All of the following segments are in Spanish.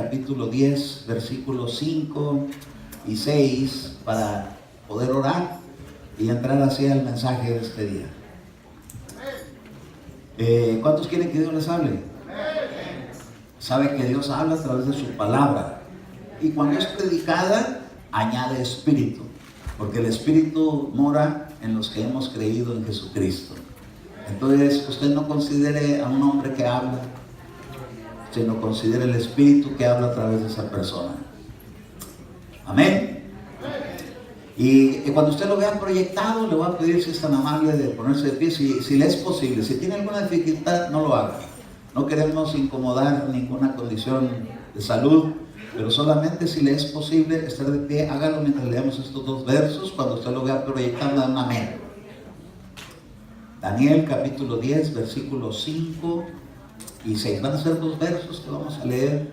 capítulo 10, versículos 5 y 6 para poder orar y entrar hacia el mensaje de este día. ¿Cuántos quieren que Dios les hable? Sabe que Dios habla a través de su palabra, y cuando es predicada añade espíritu, porque el espíritu mora en los que hemos creído en Jesucristo. Entonces usted no considere a un hombre que habla, sino considere el espíritu que habla a través de esa persona. Amén. Y cuando usted lo vea proyectado, le voy a pedir, si es tan amable, de ponerse de pie, si le es posible. Si tiene alguna dificultad, no lo haga. No queremos incomodar ninguna condición de salud, pero solamente si le es posible estar de pie, hágalo mientras leemos estos dos versos. Cuando usted lo vea proyectado, da un amén. Daniel capítulo 10, versículos 5 y 6. Van a ser dos versos que vamos a leer.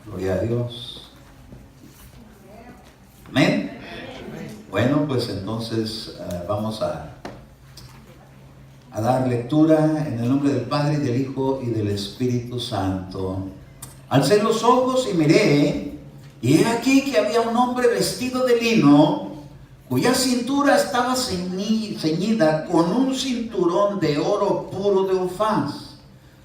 Gloria a Dios. Amén. Bueno, pues entonces vamos a dar lectura en el nombre del Padre, y del Hijo, y del Espíritu Santo. Alcé los ojos y miré, y he aquí que había un hombre vestido de lino, cuya cintura estaba ceñida con un cinturón de oro puro de Ufaz.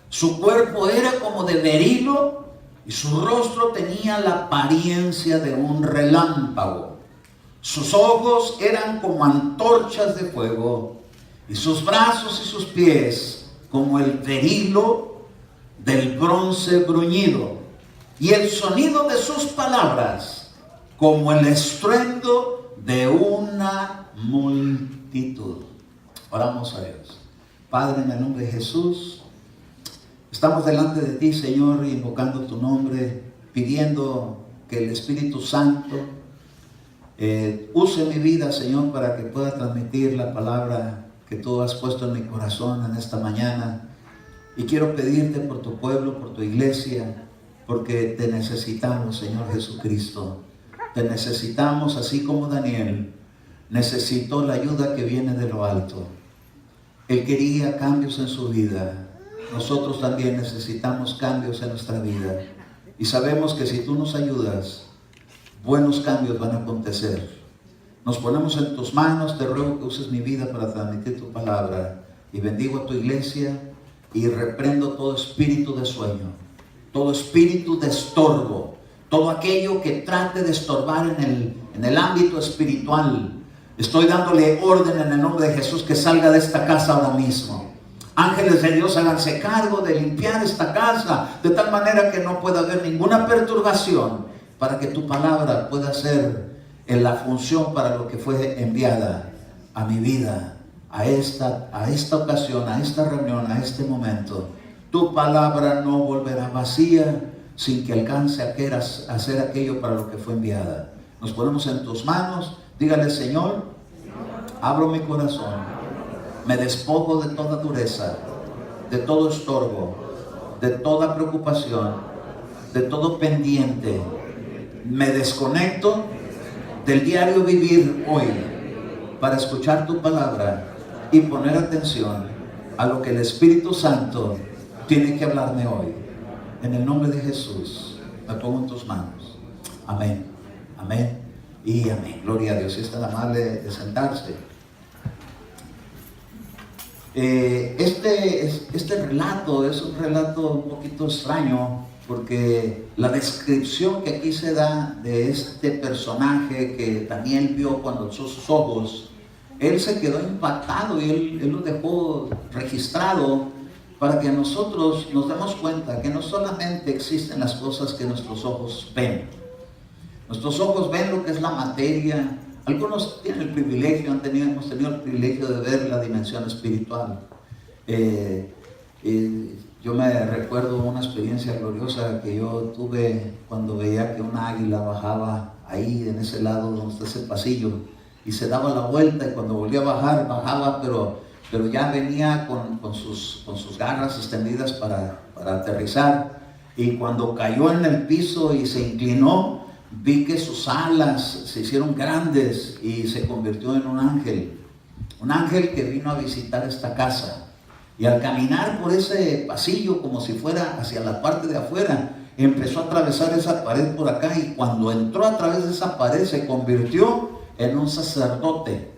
Su cuerpo era como de berilo, y su rostro tenía la apariencia de un relámpago. Sus ojos eran como antorchas de fuego, y sus brazos y sus pies como el berilo del bronce bruñido, y el sonido de sus palabras como el estruendo de una multitud. Oramos a Dios. Padre, en el nombre de Jesús, estamos delante de ti, Señor, invocando tu nombre, pidiendo que el Espíritu Santo use mi vida, Señor, para que pueda transmitir la palabra que tú has puesto en mi corazón en esta mañana. Y quiero pedirte por tu pueblo, por tu iglesia, porque te necesitamos, Señor Jesucristo. Te necesitamos, así como Daniel necesitó la ayuda que viene de lo alto. Él quería cambios en su vida. Nosotros también necesitamos cambios en nuestra vida. Y sabemos que si tú nos ayudas, buenos cambios van a acontecer. Nos ponemos en tus manos. Te ruego que uses mi vida para transmitir tu palabra. Y bendigo a tu iglesia y reprendo todo espíritu de sueño, todo espíritu de estorbo, todo aquello que trate de estorbar en el ámbito espiritual. Estoy dándole orden en el nombre de Jesús que salga de esta casa ahora mismo. Ángeles de Dios, háganse cargo de limpiar esta casa de tal manera que no pueda haber ninguna perturbación, para que tu palabra pueda ser en la función para lo que fue enviada a mi vida, a esta ocasión, a esta reunión, a este momento. Tu palabra no volverá vacía sin que alcance a hacer aquello para lo que fue enviada. Nos ponemos en tus manos. Dígale: Señor, abro mi corazón, me despojo de toda dureza, de todo estorbo, de toda preocupación, de todo pendiente. Me desconecto del diario vivir hoy para escuchar tu palabra y poner atención a lo que el Espíritu Santo tiene que hablarme hoy. En el nombre de Jesús me pongo en tus manos. Amén, amén y amén. Gloria a Dios. Si es tan amable de sentarse. Este relato es un relato un poquito extraño, porque la descripción que aquí se da de este personaje que Daniel vio cuando alzó sus ojos, él se quedó impactado y él lo dejó registrado para que nosotros nos demos cuenta que no solamente existen las cosas que nuestros ojos ven. Nuestros ojos ven lo que es la materia. Algunos tienen el privilegio, hemos tenido el privilegio de ver la dimensión espiritual. Yo me recuerdo una experiencia gloriosa que yo tuve cuando veía que una águila bajaba ahí en ese lado donde está ese pasillo y se daba la vuelta, y cuando volvía a bajar, bajaba, pero ya venía con sus garras extendidas para aterrizar. Y cuando cayó en el piso y se inclinó, vi que sus alas se hicieron grandes y se convirtió en un ángel un ángel que vino a visitar esta casa. Y al caminar por ese pasillo como si fuera hacia la parte de afuera, empezó a atravesar esa pared por acá, y cuando entró a través de esa pared se convirtió en un sacerdote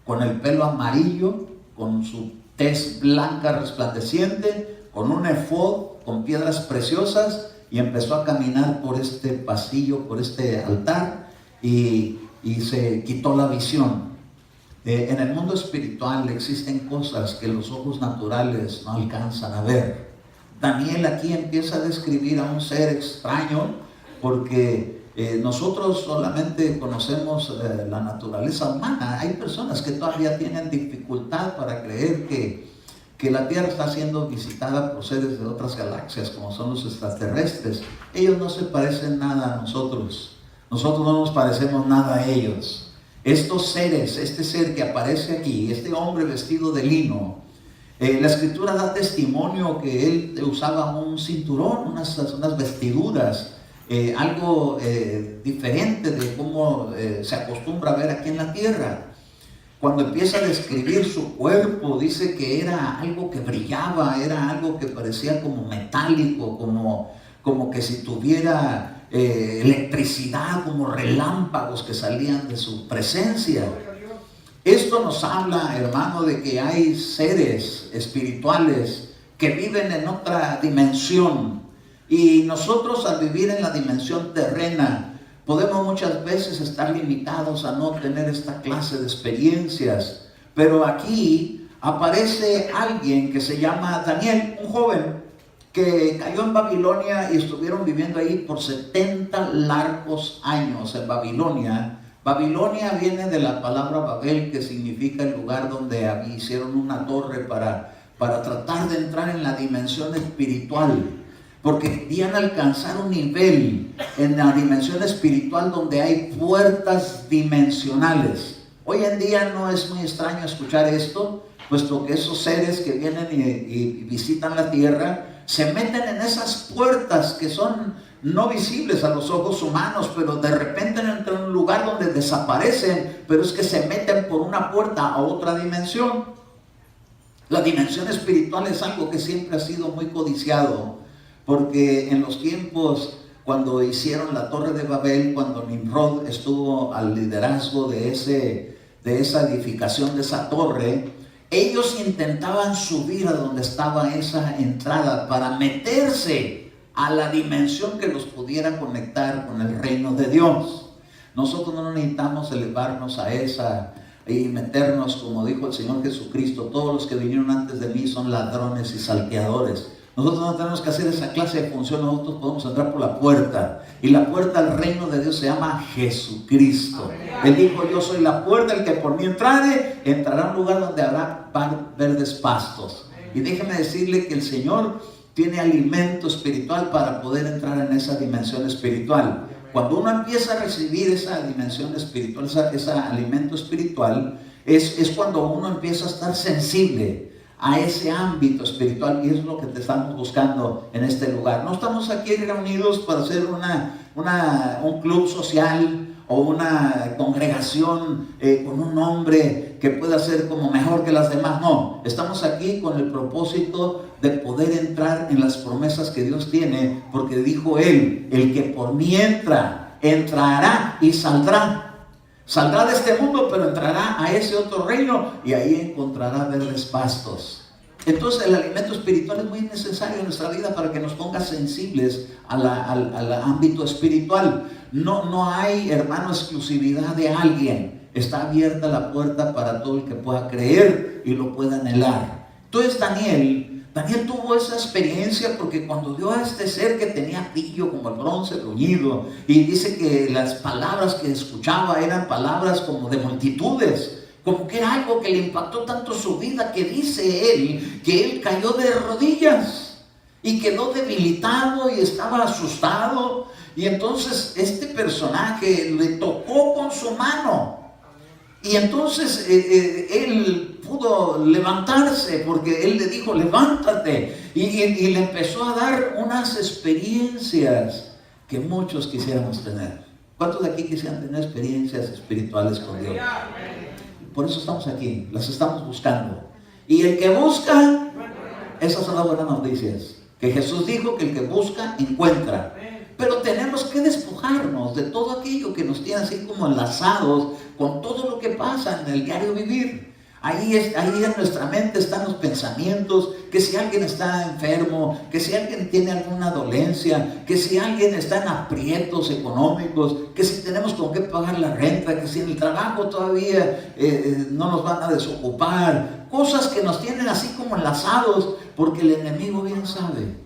con el pelo amarillo, con su tez blanca resplandeciente, con un efod, con piedras preciosas, y empezó a caminar por este pasillo, por este altar, y se quitó la visión. En el mundo espiritual existen cosas que los ojos naturales no alcanzan a ver. Daniel aquí empieza a describir a un ser extraño, porque nosotros solamente conocemos la naturaleza humana. Hay personas que todavía tienen dificultad para creer que la Tierra está siendo visitada por seres de otras galaxias, como son los extraterrestres. Ellos no se parecen nada a nosotros. Nosotros no nos parecemos nada a ellos. Estos seres, este ser que aparece aquí, este hombre vestido de lino, la escritura da testimonio que él usaba un cinturón, unas vestiduras, algo diferente de cómo se acostumbra a ver aquí en la tierra. Cuando empieza a describir su cuerpo, dice que era algo que brillaba, era algo que parecía como metálico, como que si tuviera electricidad, como relámpagos que salían de su presencia. Esto nos habla, hermano, de que hay seres espirituales que viven en otra dimensión, y nosotros, al vivir en la dimensión terrena, podemos muchas veces estar limitados a no tener esta clase de experiencias. Pero aquí aparece alguien que se llama Daniel, un joven que cayó en Babilonia y estuvieron viviendo ahí por 70 largos años en Babilonia. Babilonia viene de la palabra Babel, que significa el lugar donde hicieron una torre para tratar de entrar en la dimensión espiritual, porque querían alcanzar un nivel en la dimensión espiritual donde hay puertas dimensionales. Hoy en día no es muy extraño escuchar esto, puesto que esos seres que vienen y visitan la tierra se meten en esas puertas que son no visibles a los ojos humanos, pero de repente entran en un lugar donde desaparecen, pero es que se meten por una puerta a otra dimensión. La dimensión espiritual es algo que siempre ha sido muy codiciado, porque en los tiempos cuando hicieron la Torre de Babel, cuando Nimrod estuvo al liderazgo de esa edificación de esa torre, ellos intentaban subir a donde estaba esa entrada para meterse a la dimensión que los pudiera conectar con el reino de Dios. Nosotros no necesitamos elevarnos a esa y meternos, como dijo el Señor Jesucristo: todos los que vinieron antes de mí son ladrones y salteadores. Nosotros no tenemos que hacer esa clase de función. Nosotros podemos entrar por la puerta, y la puerta al reino de Dios se llama Jesucristo. Él dijo: yo soy la puerta, el que por mí entrare, entrará a un lugar donde habrá verdes pastos. Y déjeme decirle que el Señor tiene alimento espiritual para poder entrar en esa dimensión espiritual. Cuando uno empieza a recibir esa dimensión espiritual, ese alimento espiritual, es cuando uno empieza a estar sensible a ese ámbito espiritual, y es lo que te estamos buscando en este lugar. No estamos aquí reunidos para hacer un club social o una congregación con un nombre que pueda ser como mejor que las demás. No, estamos aquí con el propósito de poder entrar en las promesas que Dios tiene, porque dijo Él: el que por mí entra, entrará y saldrá. Saldrá de este mundo, pero entrará a ese otro reino, y ahí encontrará verdes pastos. Entonces el alimento espiritual es muy necesario en nuestra vida para que nos ponga sensibles al ámbito espiritual. No hay, hermano, exclusividad de alguien. Está abierta la puerta para todo el que pueda creer y lo pueda anhelar. Entonces Daniel tuvo esa experiencia, porque cuando vio a este ser que tenía brillo como el bronce bruñido, y dice que las palabras que escuchaba eran palabras como de multitudes, como que era algo que le impactó tanto su vida, que dice él que él cayó de rodillas y quedó debilitado y estaba asustado. Y entonces este personaje le tocó con su mano, y entonces él pudo levantarse, porque él le dijo: levántate, y le empezó a dar unas experiencias que muchos quisiéramos tener. ¿Cuántos de aquí quisieran tener experiencias espirituales con Dios? por eso estamos aquí, las estamos buscando. Y el que busca, esas son las buenas noticias, que Jesús dijo que el que busca, encuentra. Pero tenemos que despojarnos de todo aquello que nos tiene así como enlazados con todo lo que pasa en el diario vivir. Ahí en nuestra mente están los pensamientos, que si alguien está enfermo, que si alguien tiene alguna dolencia, que si alguien está en aprietos económicos, que si tenemos con qué pagar la renta, que si en el trabajo todavía no nos van a desocupar. Cosas que nos tienen así como enlazados, porque el enemigo bien sabe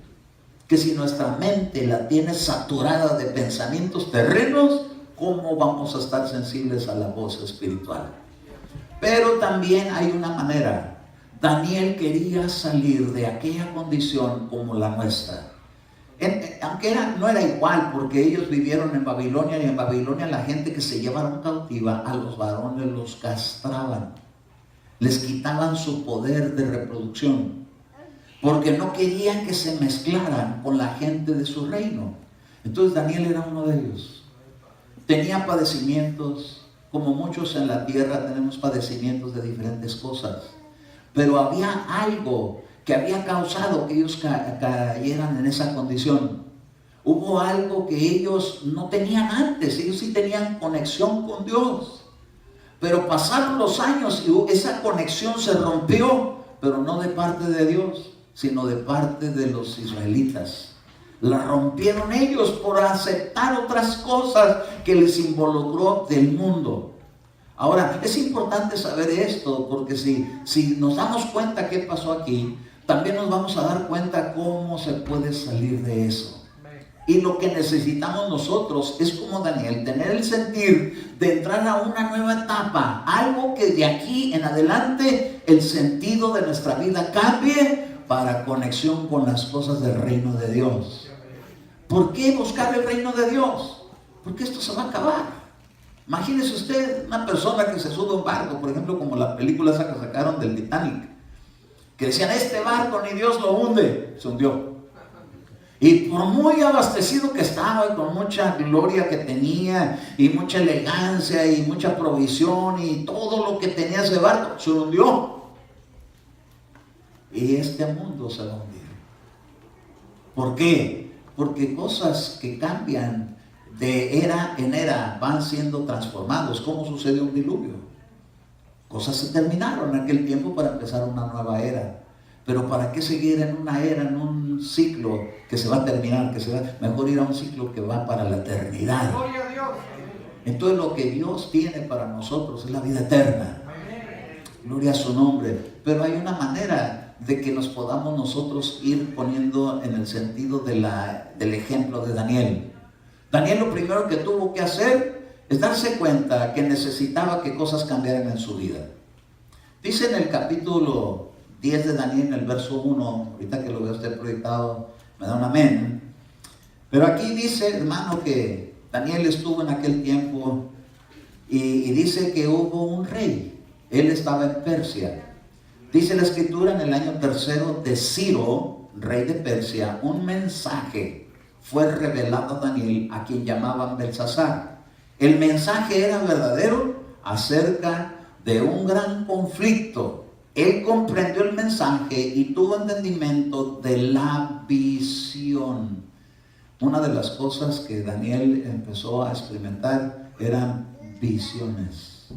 que si nuestra mente la tiene saturada de pensamientos terrenos, ¿cómo vamos a estar sensibles a la voz espiritual? Pero también hay una manera. Daniel quería salir de aquella condición como la nuestra. Aunque no era igual, porque ellos vivieron en Babilonia, y en Babilonia la gente que se llevaron cautiva, a los varones los castraban, les quitaban su poder de reproducción, porque no querían que se mezclaran con la gente de su reino. Entonces Daniel era uno de ellos. Tenía padecimientos, como muchos en la tierra tenemos padecimientos de diferentes cosas. Pero había algo que había causado que ellos cayeran en esa condición. Hubo algo que ellos no tenían antes. Ellos sí tenían conexión con Dios. Pero pasaron los años y esa conexión se rompió, pero no de parte de Dios, sino de parte de los israelitas. La rompieron ellos por aceptar otras cosas que les involucró del mundo. Ahora, es importante saber esto, porque si nos damos cuenta qué pasó aquí, también nos vamos a dar cuenta cómo se puede salir de eso. Y lo que necesitamos nosotros es, como Daniel, tener el sentir de entrar a una nueva etapa, algo que de aquí en adelante el sentido de nuestra vida cambie para conexión con las cosas del reino de Dios. ¿Por qué buscar el reino de Dios? Porque esto se va a acabar. Imagínese usted una persona que se sube a un barco, por ejemplo, como la película esa que sacaron del Titanic, que decían, este barco ni Dios lo hunde, se hundió. Y por muy abastecido que estaba, y con mucha gloria que tenía, y mucha elegancia, y mucha provisión, y todo lo que tenía ese barco, se hundió. Y este mundo se va a hundir. ¿Por qué? Porque cosas que cambian de era en era van siendo transformados. ¿Cómo sucedió un diluvio? Cosas se terminaron en aquel tiempo para empezar una nueva era. Pero ¿para qué seguir en una era, en un ciclo que se va a terminar? Mejor ir a un ciclo que va para la eternidad. Entonces lo que Dios tiene para nosotros es la vida eterna. Gloria a su nombre. Pero hay una manera de que nos podamos nosotros ir poniendo en el sentido del ejemplo de Daniel. Daniel lo primero que tuvo que hacer es darse cuenta que necesitaba que cosas cambiaran en su vida. Dice en el capítulo 10 de Daniel, en el verso 1, ahorita que lo veo usted proyectado, me da un amén. Pero aquí dice, hermano, que Daniel estuvo en aquel tiempo y dice que hubo un rey. Él estaba en Persia. Dice la escritura, en el año tercero de Ciro, rey de Persia, un mensaje fue revelado a Daniel, a quien llamaban Belsasar. El mensaje era verdadero acerca de un gran conflicto. Él comprendió el mensaje y tuvo entendimiento de la visión. Una de las cosas que Daniel empezó a experimentar eran visiones.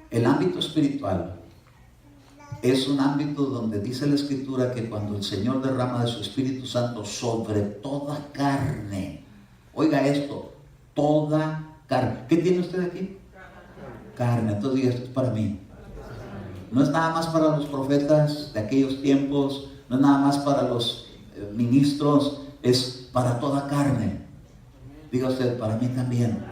El ámbito espiritual es un ámbito donde dice la escritura que cuando el Señor derrama de su Espíritu Santo sobre toda carne, oiga esto, toda carne. ¿Qué tiene usted aquí? Carne. Entonces diga, esto es para mí. No es nada más para los profetas de aquellos tiempos, no es nada más para los ministros, es para toda carne. Diga usted, para mí también.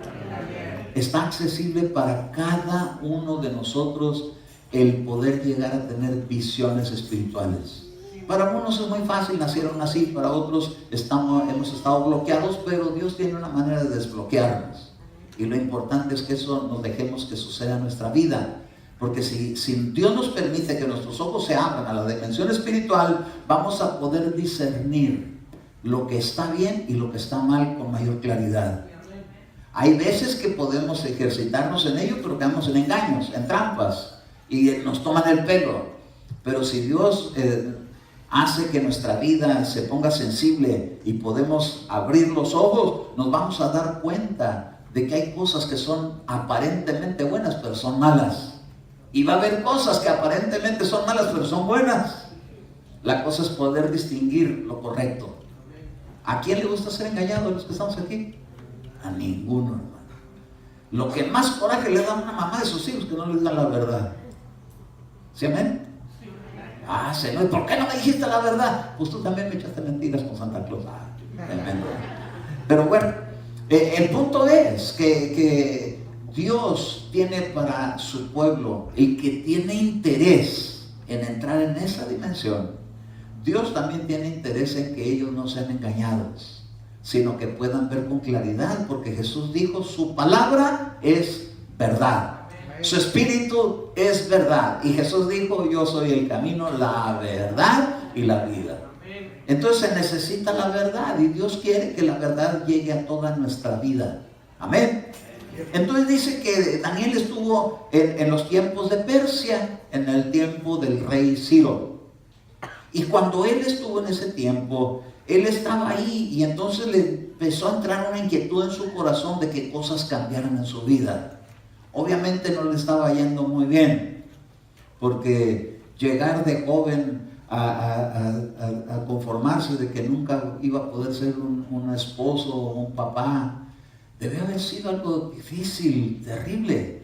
Está accesible para cada uno de nosotros el poder llegar a tener visiones espirituales. Para algunos es muy fácil, nacieron así, para otros hemos estado bloqueados, pero Dios tiene una manera de desbloquearnos. Y lo importante es que eso nos dejemos que suceda en nuestra vida. Porque si Dios nos permite que nuestros ojos se abran a la dimensión espiritual, vamos a poder discernir lo que está bien y lo que está mal con mayor claridad. Hay veces que podemos ejercitarnos en ello, pero caemos en engaños, en trampas, y nos toman el pelo. Pero si Dios hace que nuestra vida se ponga sensible y podemos abrir los ojos, nos vamos a dar cuenta de que hay cosas que son aparentemente buenas, pero son malas. Y va a haber cosas que aparentemente son malas, pero son buenas. La cosa es poder distinguir lo correcto. ¿A quién le gusta ser engañado de los que estamos aquí? A ninguno, hermano. Lo que más coraje le da a una mamá de sus hijos, que no les digan la verdad. ¿Sí, amén? Ah, Señor, ¿por qué no me dijiste la verdad? Pues tú también me echaste mentiras con Santa Claus. Tremendo. Pero bueno, el punto es que Dios tiene para su pueblo, el que tiene interés en entrar en esa dimensión, Dios también tiene interés en que ellos no sean engañados, sino que puedan ver con claridad, porque Jesús dijo, su palabra es verdad, su espíritu es verdad, y Jesús dijo, yo soy el camino, la verdad y la vida. Entonces se necesita la verdad, y Dios quiere que la verdad llegue a toda nuestra vida. Amén. Entonces dice que Daniel estuvo en los tiempos de Persia, en el tiempo del rey Ciro. Y cuando él estuvo en ese tiempo, él estaba ahí, y entonces le empezó a entrar una inquietud en su corazón de que cosas cambiaran en su vida. Obviamente no le estaba yendo muy bien, porque llegar de joven a conformarse de que nunca iba a poder ser un esposo o un papá, debe haber sido algo difícil, terrible.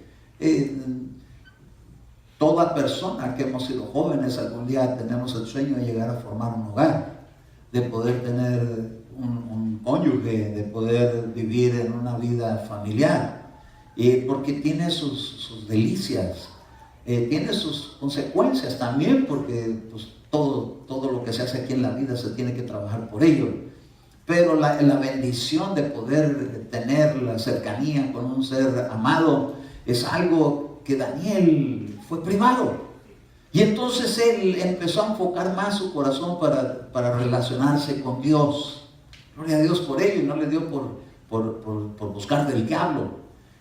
Toda persona que hemos sido jóvenes algún día tenemos el sueño de llegar a formar un hogar, de poder tener un cónyuge, de poder vivir en una vida familiar, porque tiene sus delicias, tiene sus consecuencias también, porque pues, todo lo que se hace aquí en la vida se tiene que trabajar por ello. Pero la bendición de poder tener la cercanía con un ser amado es algo que Daniel fue privado. Y entonces él empezó a enfocar más su corazón para relacionarse con Dios. Gloria a Dios por ello, y no le dio por buscar del diablo,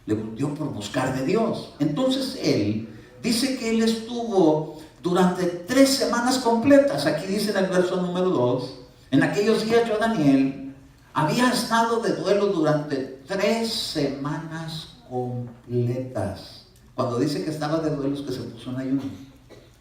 le dio por buscar de Dios. Entonces él dice que él estuvo durante 3 semanas completas. Aquí dice en el verso número 2, en aquellos días yo, Daniel, había estado de duelo durante 3 semanas completas. Cuando dice que estaba de duelo es que se puso en ayuno.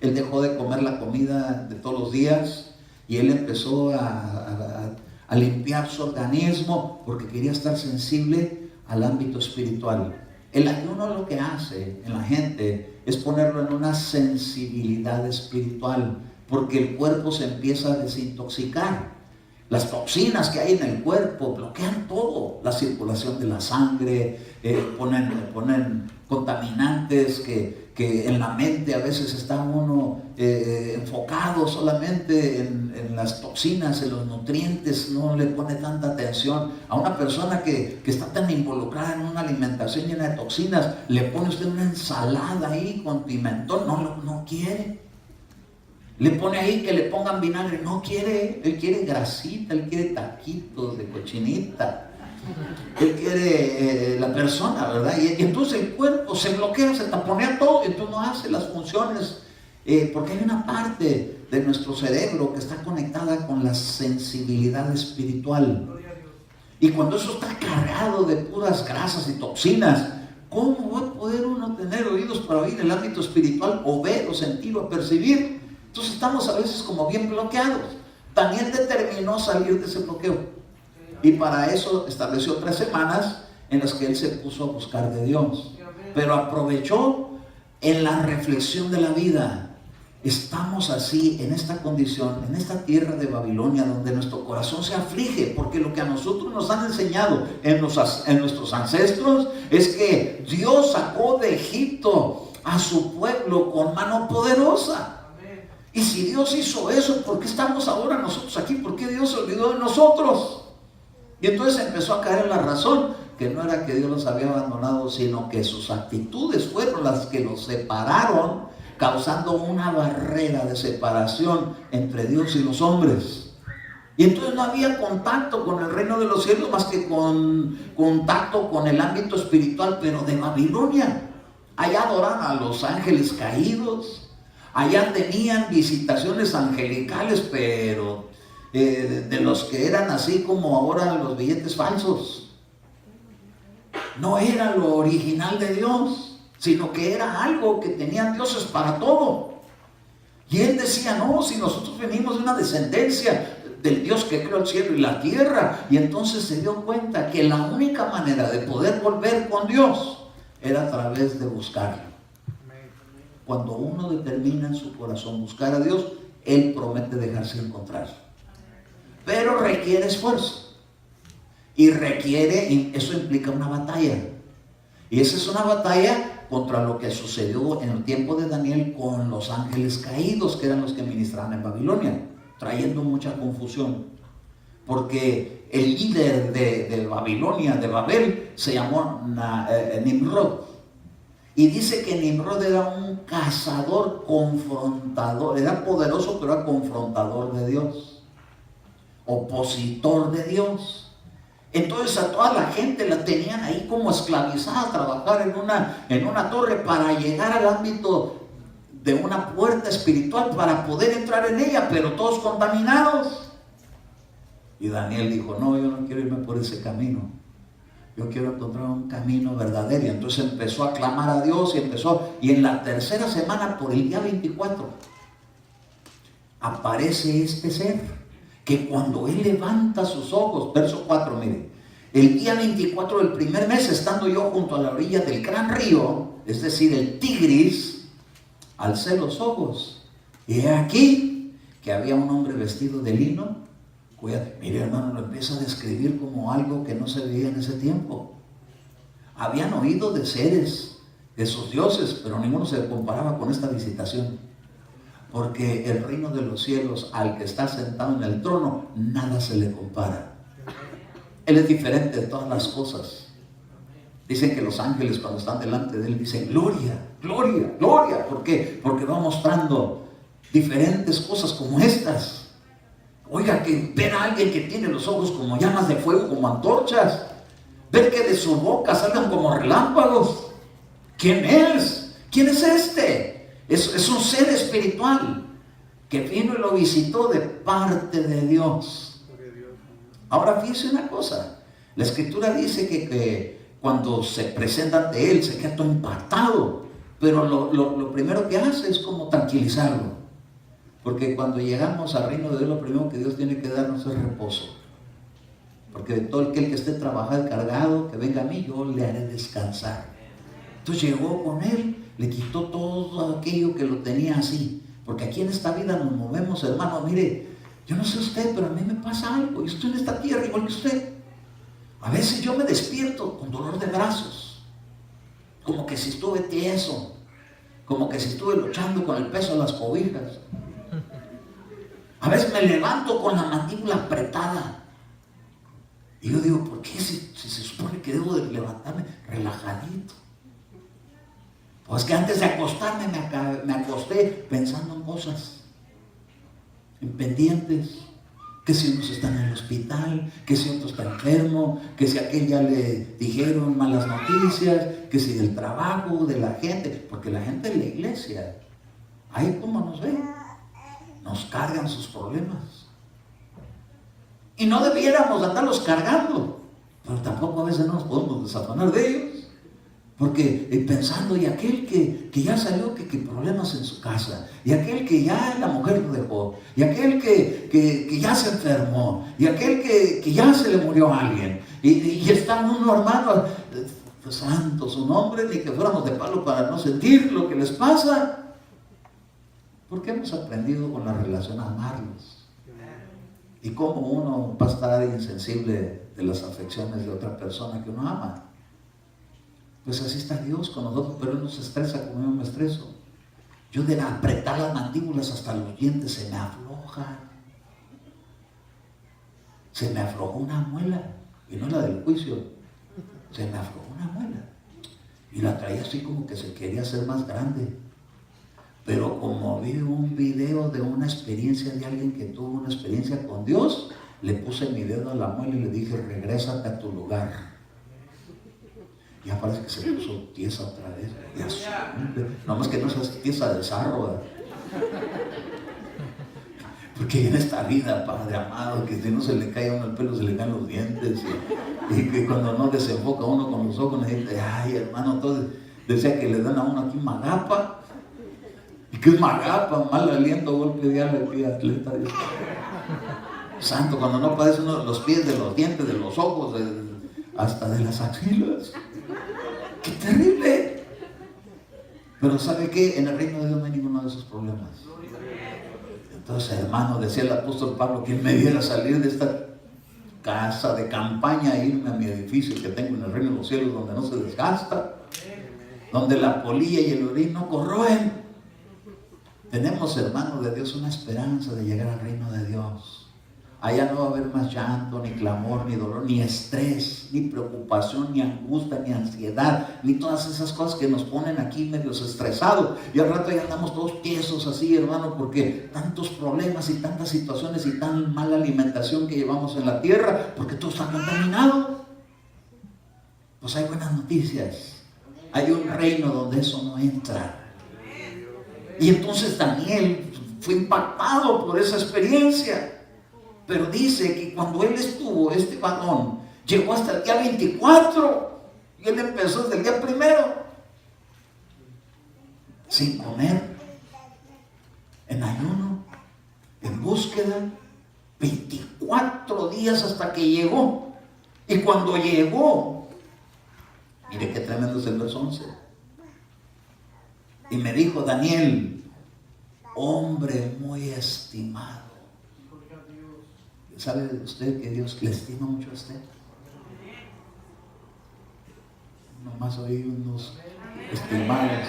Él dejó de comer la comida de todos los días y él empezó a limpiar su organismo porque quería estar sensible al ámbito espiritual. El ayuno lo que hace en la gente es ponerlo en una sensibilidad espiritual, porque el cuerpo se empieza a desintoxicar. Las toxinas que hay en el cuerpo bloquean todo, la circulación de la sangre, ponen contaminantes que en la mente a veces está uno enfocado solamente en las toxinas, en los nutrientes, no le pone tanta atención. A una persona que está tan involucrada en una alimentación llena de toxinas, le pone usted una ensalada ahí con pimentón, no quiere. Le pone ahí que le pongan vinagre, no quiere, él quiere grasita, él quiere taquitos de cochinita, él quiere la persona, ¿verdad? Y entonces el cuerpo se bloquea, se taponea todo, y entonces no hace las funciones, porque hay una parte de nuestro cerebro que está conectada con la sensibilidad espiritual. Y cuando eso está cargado de puras grasas y toxinas, ¿cómo va a poder uno tener oídos para oír el ámbito espiritual, o ver, o sentir, o percibir? Entonces estamos a veces como bien bloqueados. Daniel determinó salir de ese bloqueo, y para eso estableció 3 semanas en las que él se puso a buscar de Dios, pero aprovechó en la reflexión de la vida. Estamos así en esta condición, en esta tierra de Babilonia, donde nuestro corazón se aflige, porque lo que a nosotros nos han enseñado en nuestros ancestros es que Dios sacó de Egipto a su pueblo con mano poderosa. Y si Dios hizo eso, ¿por qué estamos ahora nosotros aquí? ¿Por qué Dios se olvidó de nosotros? Y entonces empezó a caer en la razón, que no era que Dios los había abandonado, sino que sus actitudes fueron las que los separaron, causando una barrera de separación entre Dios y los hombres. Y entonces no había contacto con el reino de los cielos más que con contacto con el ámbito espiritual, pero de Babilonia. Allá adoraban a los ángeles caídos, allá tenían visitaciones angelicales, pero de los que eran así como ahora los billetes falsos. No era lo original de Dios, sino que era algo que tenían dioses para todo. Y él decía, no, si nosotros venimos de una descendencia del Dios que creó el cielo y la tierra. Y entonces se dio cuenta que la única manera de poder volver con Dios era a través de buscarlo. Cuando uno determina en su corazón buscar a Dios, Él promete dejarse encontrar. Pero requiere esfuerzo. Y eso implica una batalla. Y esa es una batalla contra lo que sucedió en el tiempo de Daniel con los ángeles caídos, que eran los que ministraban en Babilonia, trayendo mucha confusión. Porque el líder de Babilonia, de Babel, se llamó Nimrod. Y dice que Nimrod era un cazador confrontador, era poderoso, pero era confrontador de Dios, opositor de Dios. Entonces a toda la gente la tenían ahí como esclavizada a trabajar en una torre para llegar al ámbito de una puerta espiritual para poder entrar en ella, pero todos contaminados. Y Daniel dijo, no, yo no quiero irme por ese camino, yo quiero encontrar un camino verdadero. Y entonces empezó a clamar a Dios y en la tercera semana, por el día 24, aparece este ser, que cuando él levanta sus ojos, verso 4, mire, el día 24 del primer mes, estando yo junto a la orilla del gran río, es decir, el Tigris, alcé los ojos, y he aquí que había un hombre vestido de lino, mire hermano, lo empieza a describir como algo que no se veía en ese tiempo. Habían oído de seres, de sus dioses, pero ninguno se comparaba con esta visitación. Porque el reino de los cielos, al que está sentado en el trono, nada se le compara. Él es diferente de todas las cosas. Dicen que los ángeles, cuando están delante de él, dicen gloria, gloria, gloria. ¿Por qué? Porque va mostrando diferentes cosas como estas. Oiga, que ver a alguien que tiene los ojos como llamas de fuego, como antorchas. Ver que de su boca salgan como relámpagos. ¿Quién es? ¿Quién es este? Es un ser espiritual que vino y lo visitó de parte de Dios. Ahora fíjese una cosa, la escritura dice que cuando se presenta ante él se queda todo impactado, pero lo primero que hace es como tranquilizarlo, porque cuando llegamos al reino de Dios, lo primero que Dios tiene que darnos es reposo, porque todo aquel que esté trabajado y cargado, que venga a mí, yo le haré descansar. Entonces llegó con él, le quitó todo aquello que lo tenía así. Porque aquí en esta vida nos movemos, hermano. Mire, yo no sé usted, pero a mí me pasa algo. Yo estoy en esta tierra igual que usted. A veces yo me despierto con dolor de brazos. Como que si estuve tieso. Como que si estuve luchando con el peso de las cobijas. A veces me levanto con la mandíbula apretada. Y yo digo, ¿por qué si se supone que debo de levantarme relajadito? Pues que antes de acostarme me acosté pensando en cosas, en pendientes, que si unos están en el hospital, que si otro está enfermo, que si a aquel ya le dijeron malas noticias, que si del trabajo, de la gente, porque la gente de la iglesia, ahí como nos ven, nos cargan sus problemas. Y no debiéramos andarlos cargando, pero tampoco a veces no nos podemos desafanar de ellos. Porque pensando, y aquel que ya salió, que problemas en su casa, y aquel que ya la mujer lo dejó, y aquel que ya se enfermó, y aquel que ya se le murió a alguien, y está uno, hermano, santo su nombre, ni que fuéramos de palo para no sentir lo que les pasa, porque hemos aprendido con la relación a amarlos. Y cómo uno va a estar insensible de las afecciones de otra persona que uno ama. Pues así está Dios con nosotros, pero Él nos estresa como yo me estreso. Yo de apretar las mandíbulas hasta los dientes se me aflojan. Se me aflojó una muela, y no la del juicio. Se me aflojó una muela. Y la traía así como que se quería hacer más grande. Pero como vi un video de una experiencia de alguien que tuvo una experiencia con Dios, Le puse mi dedo a la muela y le dije, regrésate a tu lugar. Ya parece que se puso tiesa otra vez. No más que no seas tiesa de sarro, ¿verdad? Porque en esta vida, Padre amado, que si no se le cae a uno el pelo, se le caen los dientes. Y que cuando no desenfoca uno con los ojos, le dice, ay hermano, todo decía que le dan a uno aquí magapa. ¿Y qué es magapa? Mal aliento, golpe de ala, el pie atleta. Dios. Santo, cuando no padece uno de los pies, de los dientes, de los ojos, hasta de las axilas. ¡Qué terrible! Pero ¿sabe qué? En el reino de Dios no hay ninguno de esos problemas. Entonces, hermano, decía el apóstol Pablo, que me diera salir de esta casa de campaña e irme a mi edificio que tengo en el reino de los cielos, donde no se desgasta, donde la polilla y el orín no corroen. Tenemos, hermanos de Dios, una esperanza de llegar al reino de Dios. Allá no va a haber más llanto, ni clamor, ni dolor, ni estrés, ni preocupación, ni angustia, ni ansiedad, ni todas esas cosas que nos ponen aquí medios estresados. Y al rato ya andamos todos tiesos así, hermano, porque tantos problemas y tantas situaciones y tan mala alimentación que llevamos en la tierra, porque todo está contaminado. Pues hay buenas noticias. Hay un reino donde eso no entra. Y entonces Daniel fue impactado por esa experiencia. Pero dice que cuando él estuvo, este varón, llegó hasta el día 24 y él empezó desde el día 1 sin comer, en ayuno, en búsqueda, 24 días hasta que llegó. Y cuando llegó, mire qué tremendo es el verso 11. Y me dijo, Daniel, hombre muy estimado. ¿Sabe usted que Dios le estima mucho a usted? Nomás oí unos estimados.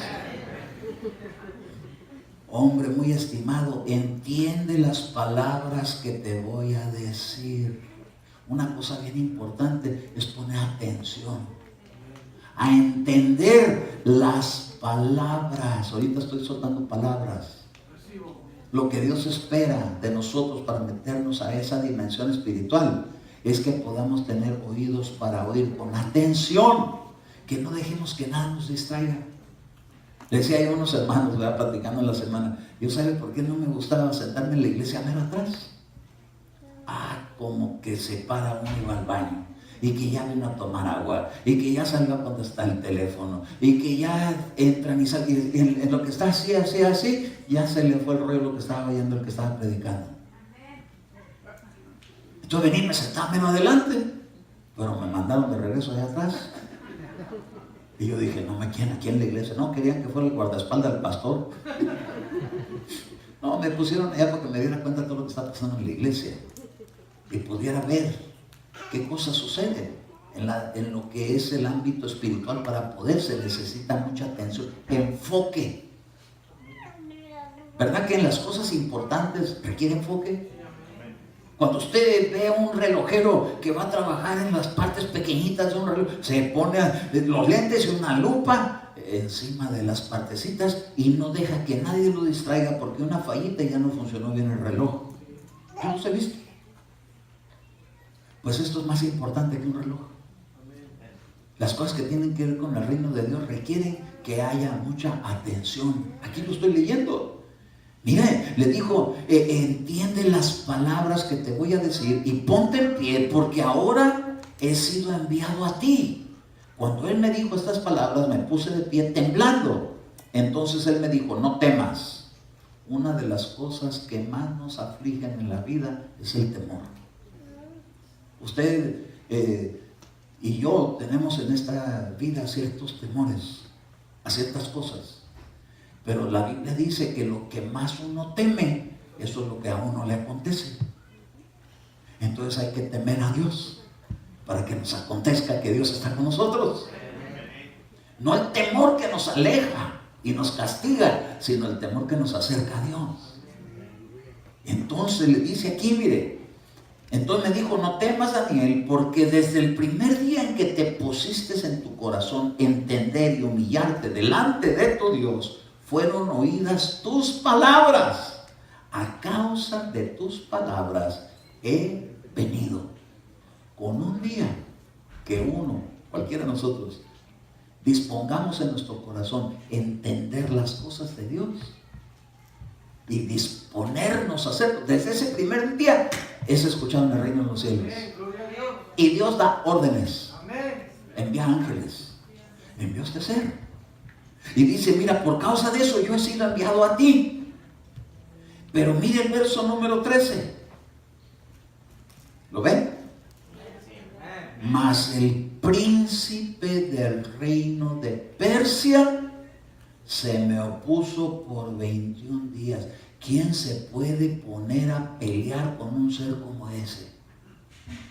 Hombre muy estimado, entiende las palabras que te voy a decir. Una cosa bien importante es poner atención a entender las palabras. Ahorita estoy soltando palabras. Lo que Dios espera de nosotros para meternos a esa dimensión espiritual es que podamos tener oídos para oír con atención, que no dejemos que nada nos distraiga. Le decía a unos hermanos, platicando en la semana, yo ¿sabe por qué no me gustaba sentarme en la iglesia a ver atrás? Como que se para uno y va al baño, y que ya vino a tomar agua, y que ya salió cuando está el teléfono, y que ya entran y salen, y en lo que está así, ya se le fue el rollo lo que estaba oyendo el que estaba predicando. Entonces vení, me sentaba menos adelante, pero me mandaron de regreso allá atrás. Y yo dije, no me quieren aquí en la iglesia. No, querían que fuera el guardaespaldas del pastor. No, me pusieron allá para que me diera cuenta de todo lo que está pasando en la iglesia y pudiera ver qué cosas suceden en lo que es el ámbito espiritual. Para poder se necesita mucha atención, enfoque. ¿Verdad que en las cosas importantes requiere enfoque? Cuando usted ve a un relojero que va a trabajar en las partes pequeñitas de un reloj, se pone los lentes y una lupa encima de las partecitas y no deja que nadie lo distraiga, porque una fallita y ya no funcionó bien el reloj. ¿Qué no se viste? Pues esto es más importante que un reloj. Las cosas que tienen que ver con el reino de Dios requieren que haya mucha atención. Aquí lo estoy leyendo. Mire, le dijo, entiende las palabras que te voy a decir y ponte en pie, porque ahora he sido enviado a ti. Cuando él me dijo estas palabras, me puse de pie temblando. Entonces él me dijo, no temas. Una de las cosas que más nos afligen en la vida es el temor. Usted y yo tenemos en esta vida ciertos temores a ciertas cosas. Pero la Biblia dice que lo que más uno teme, eso es lo que a uno le acontece. Entonces hay que temer a Dios para que nos acontezca que Dios está con nosotros. No el temor que nos aleja y nos castiga, sino el temor que nos acerca a Dios. Entonces le dice aquí, mire, entonces me dijo, no temas, Daniel, porque desde el primer día en que te pusiste en tu corazón entender y humillarte delante de tu Dios, fueron oídas tus palabras. A causa de tus palabras he venido. Con un día que uno, cualquiera de nosotros, dispongamos en nuestro corazón entender las cosas de Dios y disponernos a hacerlo. Desde ese primer día es escuchado en el reino de los cielos. Y Dios da órdenes. Envía ángeles. Envió este ser. Y dice, mira, por causa de eso yo he sido enviado a ti. Pero mire el verso número 13. ¿Lo ven? Mas el príncipe del reino de Persia se me opuso por 21 días. ¿Quién se puede poner a pelear con un ser como ese?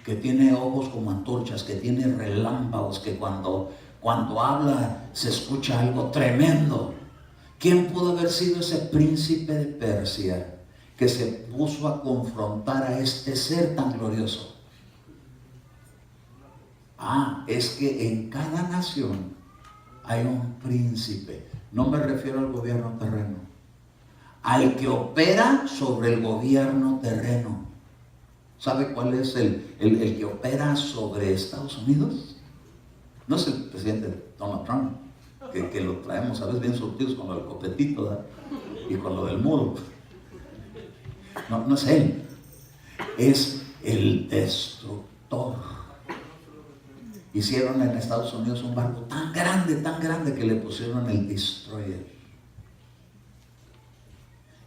Que tiene ojos como antorchas, que tiene relámpagos, que cuando habla se escucha algo tremendo. ¿Quién pudo haber sido ese príncipe de Persia que se puso a confrontar a este ser tan glorioso? Es que en cada nación hay un príncipe. No me refiero al gobierno terreno, al que opera sobre el gobierno terreno. ¿Sabe cuál es el que opera sobre Estados Unidos? No es el presidente Donald Trump, que lo traemos a veces bien surtidos con lo del copetito, ¿verdad? Y con lo del muro. No es él, es el destructor. Hicieron en Estados Unidos un barco tan grande que le pusieron el destroyer.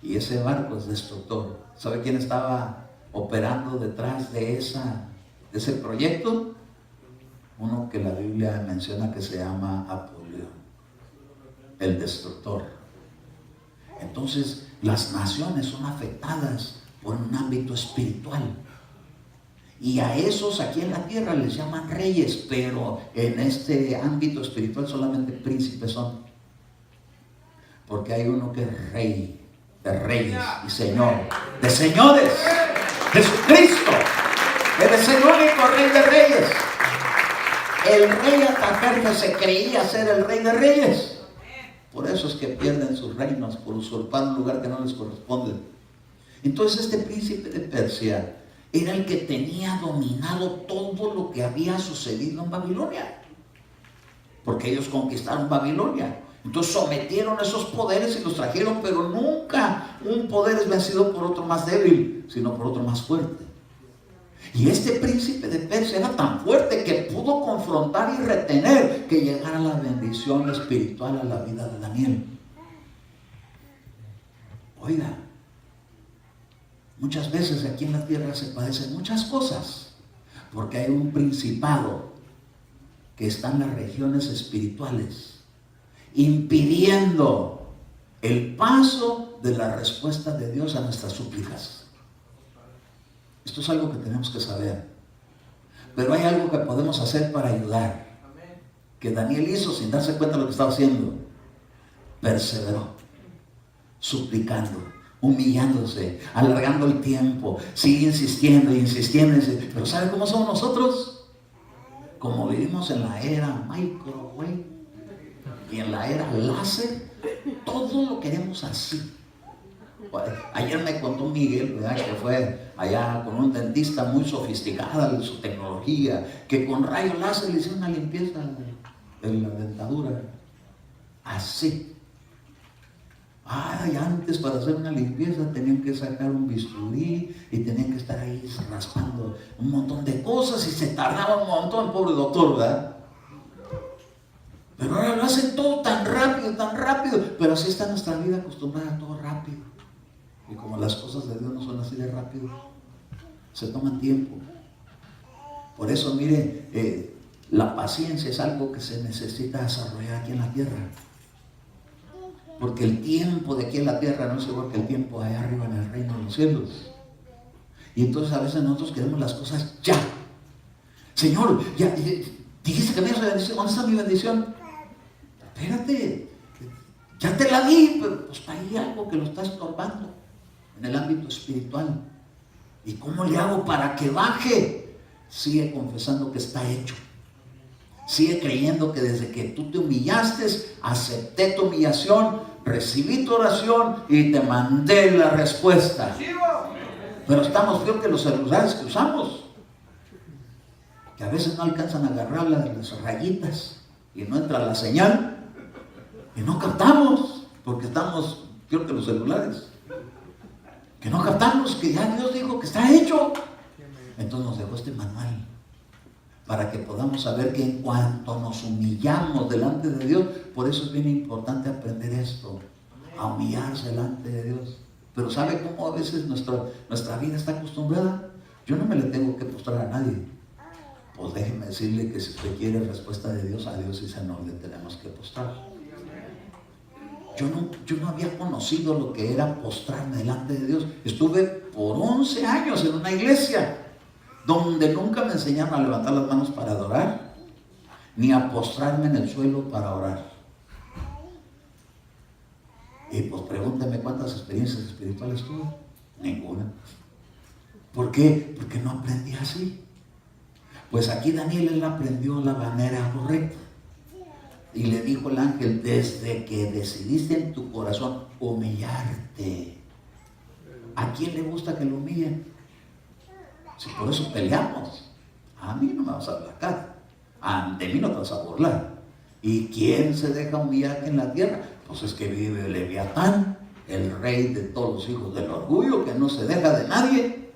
Y ese barco es destructor. ¿Sabe quién estaba operando detrás de ese proyecto? Uno que la Biblia menciona que se llama Apolión, el destructor. Entonces, las naciones son afectadas por un ámbito espiritual. Y a esos aquí en la tierra les llaman reyes, pero en este ámbito espiritual solamente príncipes son. Porque hay uno que es rey de reyes y señor de señores. Jesucristo es el único rey de reyes. El rey Atacarca se creía ser el rey de reyes. Por eso es que pierden sus reinos, por usurpar un lugar que no les corresponde. Entonces este príncipe de Persia era el que tenía dominado todo lo que había sucedido en Babilonia, porque ellos conquistaron Babilonia. Entonces sometieron esos poderes y los trajeron, pero nunca un poder es vencido por otro más débil, sino por otro más fuerte. Y este príncipe de Persia era tan fuerte que pudo confrontar y retener que llegara la bendición espiritual a la vida de Daniel. Oiga, muchas veces aquí en la tierra se padecen muchas cosas porque hay un principado que está en las regiones espirituales impidiendo el paso de la respuesta de Dios a nuestras súplicas. Esto es algo que tenemos que saber. Pero hay algo que podemos hacer para ayudar, que Daniel hizo sin darse cuenta de lo que estaba haciendo. Perseveró, suplicando, humillándose, alargando el tiempo, sigue insistiendo y insistiendo. Pero ¿sabe cómo somos nosotros? Como vivimos en la era microwave y en la era láser, todo lo queremos así. Ayer me contó Miguel, ¿verdad?, que fue allá con un dentista muy sofisticada en su tecnología, que con rayo láser le hicieron una limpieza de la dentadura. Así. Y antes para hacer una limpieza tenían que sacar un bisturí y tenían que estar ahí raspando un montón de cosas y se tardaba un montón, pobre doctor, ¿verdad? Pero ahora lo hacen todo tan rápido, pero así está nuestra vida acostumbrada a todo rápido. Y como las cosas de Dios no son así de rápido, se toman tiempo. Por eso, mire, la paciencia es algo que se necesita desarrollar aquí en la tierra. Porque el tiempo de aquí en la tierra no es igual que el tiempo allá arriba en el reino de los cielos. Y entonces a veces nosotros queremos las cosas ya. Señor, ya dijiste que me ibas a bendición. ¿Dónde está mi bendición? Espérate, ya te la di, pero pues hay algo que lo está estorbando en el ámbito espiritual. ¿Y cómo le hago para que baje? Sigue confesando que está hecho. Sigue creyendo que desde que tú te humillaste, acepté tu humillación, recibí tu oración y te mandé la respuesta. Pero estamos peor que los celulares que usamos. que a veces no alcanzan a agarrar las rayitas y no entra la señal y no captamos, porque estamos, creo que los celulares, que no captamos que ya Dios dijo que está hecho. Entonces nos dejó este manual para que podamos saber que en cuanto nos humillamos delante de Dios, por eso es bien importante aprender esto, a humillarse delante de Dios. Pero ¿sabe cómo a veces nuestra vida está acostumbrada? Yo no me le tengo que postrar a nadie. Pues déjeme decirle que si usted quiere respuesta de Dios, a Dios sí no le tenemos que postrar. Yo no había conocido lo que era postrarme delante de Dios. Estuve por 11 años en una iglesia donde nunca me enseñaron a levantar las manos para adorar, ni a postrarme en el suelo para orar. Y pues pregúntame cuántas experiencias espirituales tuve. Ninguna. ¿Por qué? Porque no aprendí así. Pues aquí Daniel, él aprendió la manera correcta. Y le dijo el ángel, desde que decidiste en tu corazón humillarte, ¿a quién le gusta que lo humillen? Si por eso peleamos. A mí no me vas a aplacar, de mí no te vas a burlar. ¿Y quién se deja humillar en la tierra? Pues es que vive Leviatán, el rey de todos los hijos del orgullo, que no se deja de nadie.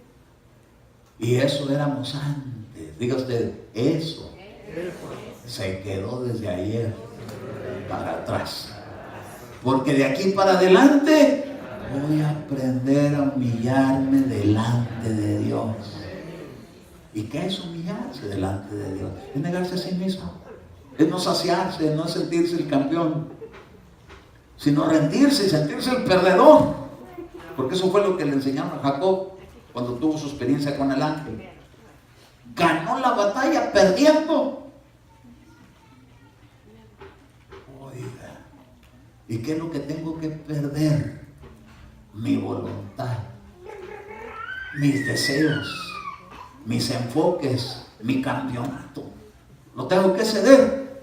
Y eso éramos antes. Diga usted, eso se quedó desde ayer para atrás. Porque de aquí para adelante voy a aprender a humillarme delante de Dios. ¿Y qué es humillarse delante de Dios? Es negarse a sí mismo. Es no saciarse, no sentirse el campeón, sino rendirse y sentirse el perdedor. Porque eso fue lo que le enseñaron a Jacob cuando tuvo su experiencia con el ángel. Ganó la batalla perdiendo. Oiga, ¿y qué es lo que tengo que perder? Mi voluntad, mis deseos, mis enfoques, mi campeonato. Lo tengo que ceder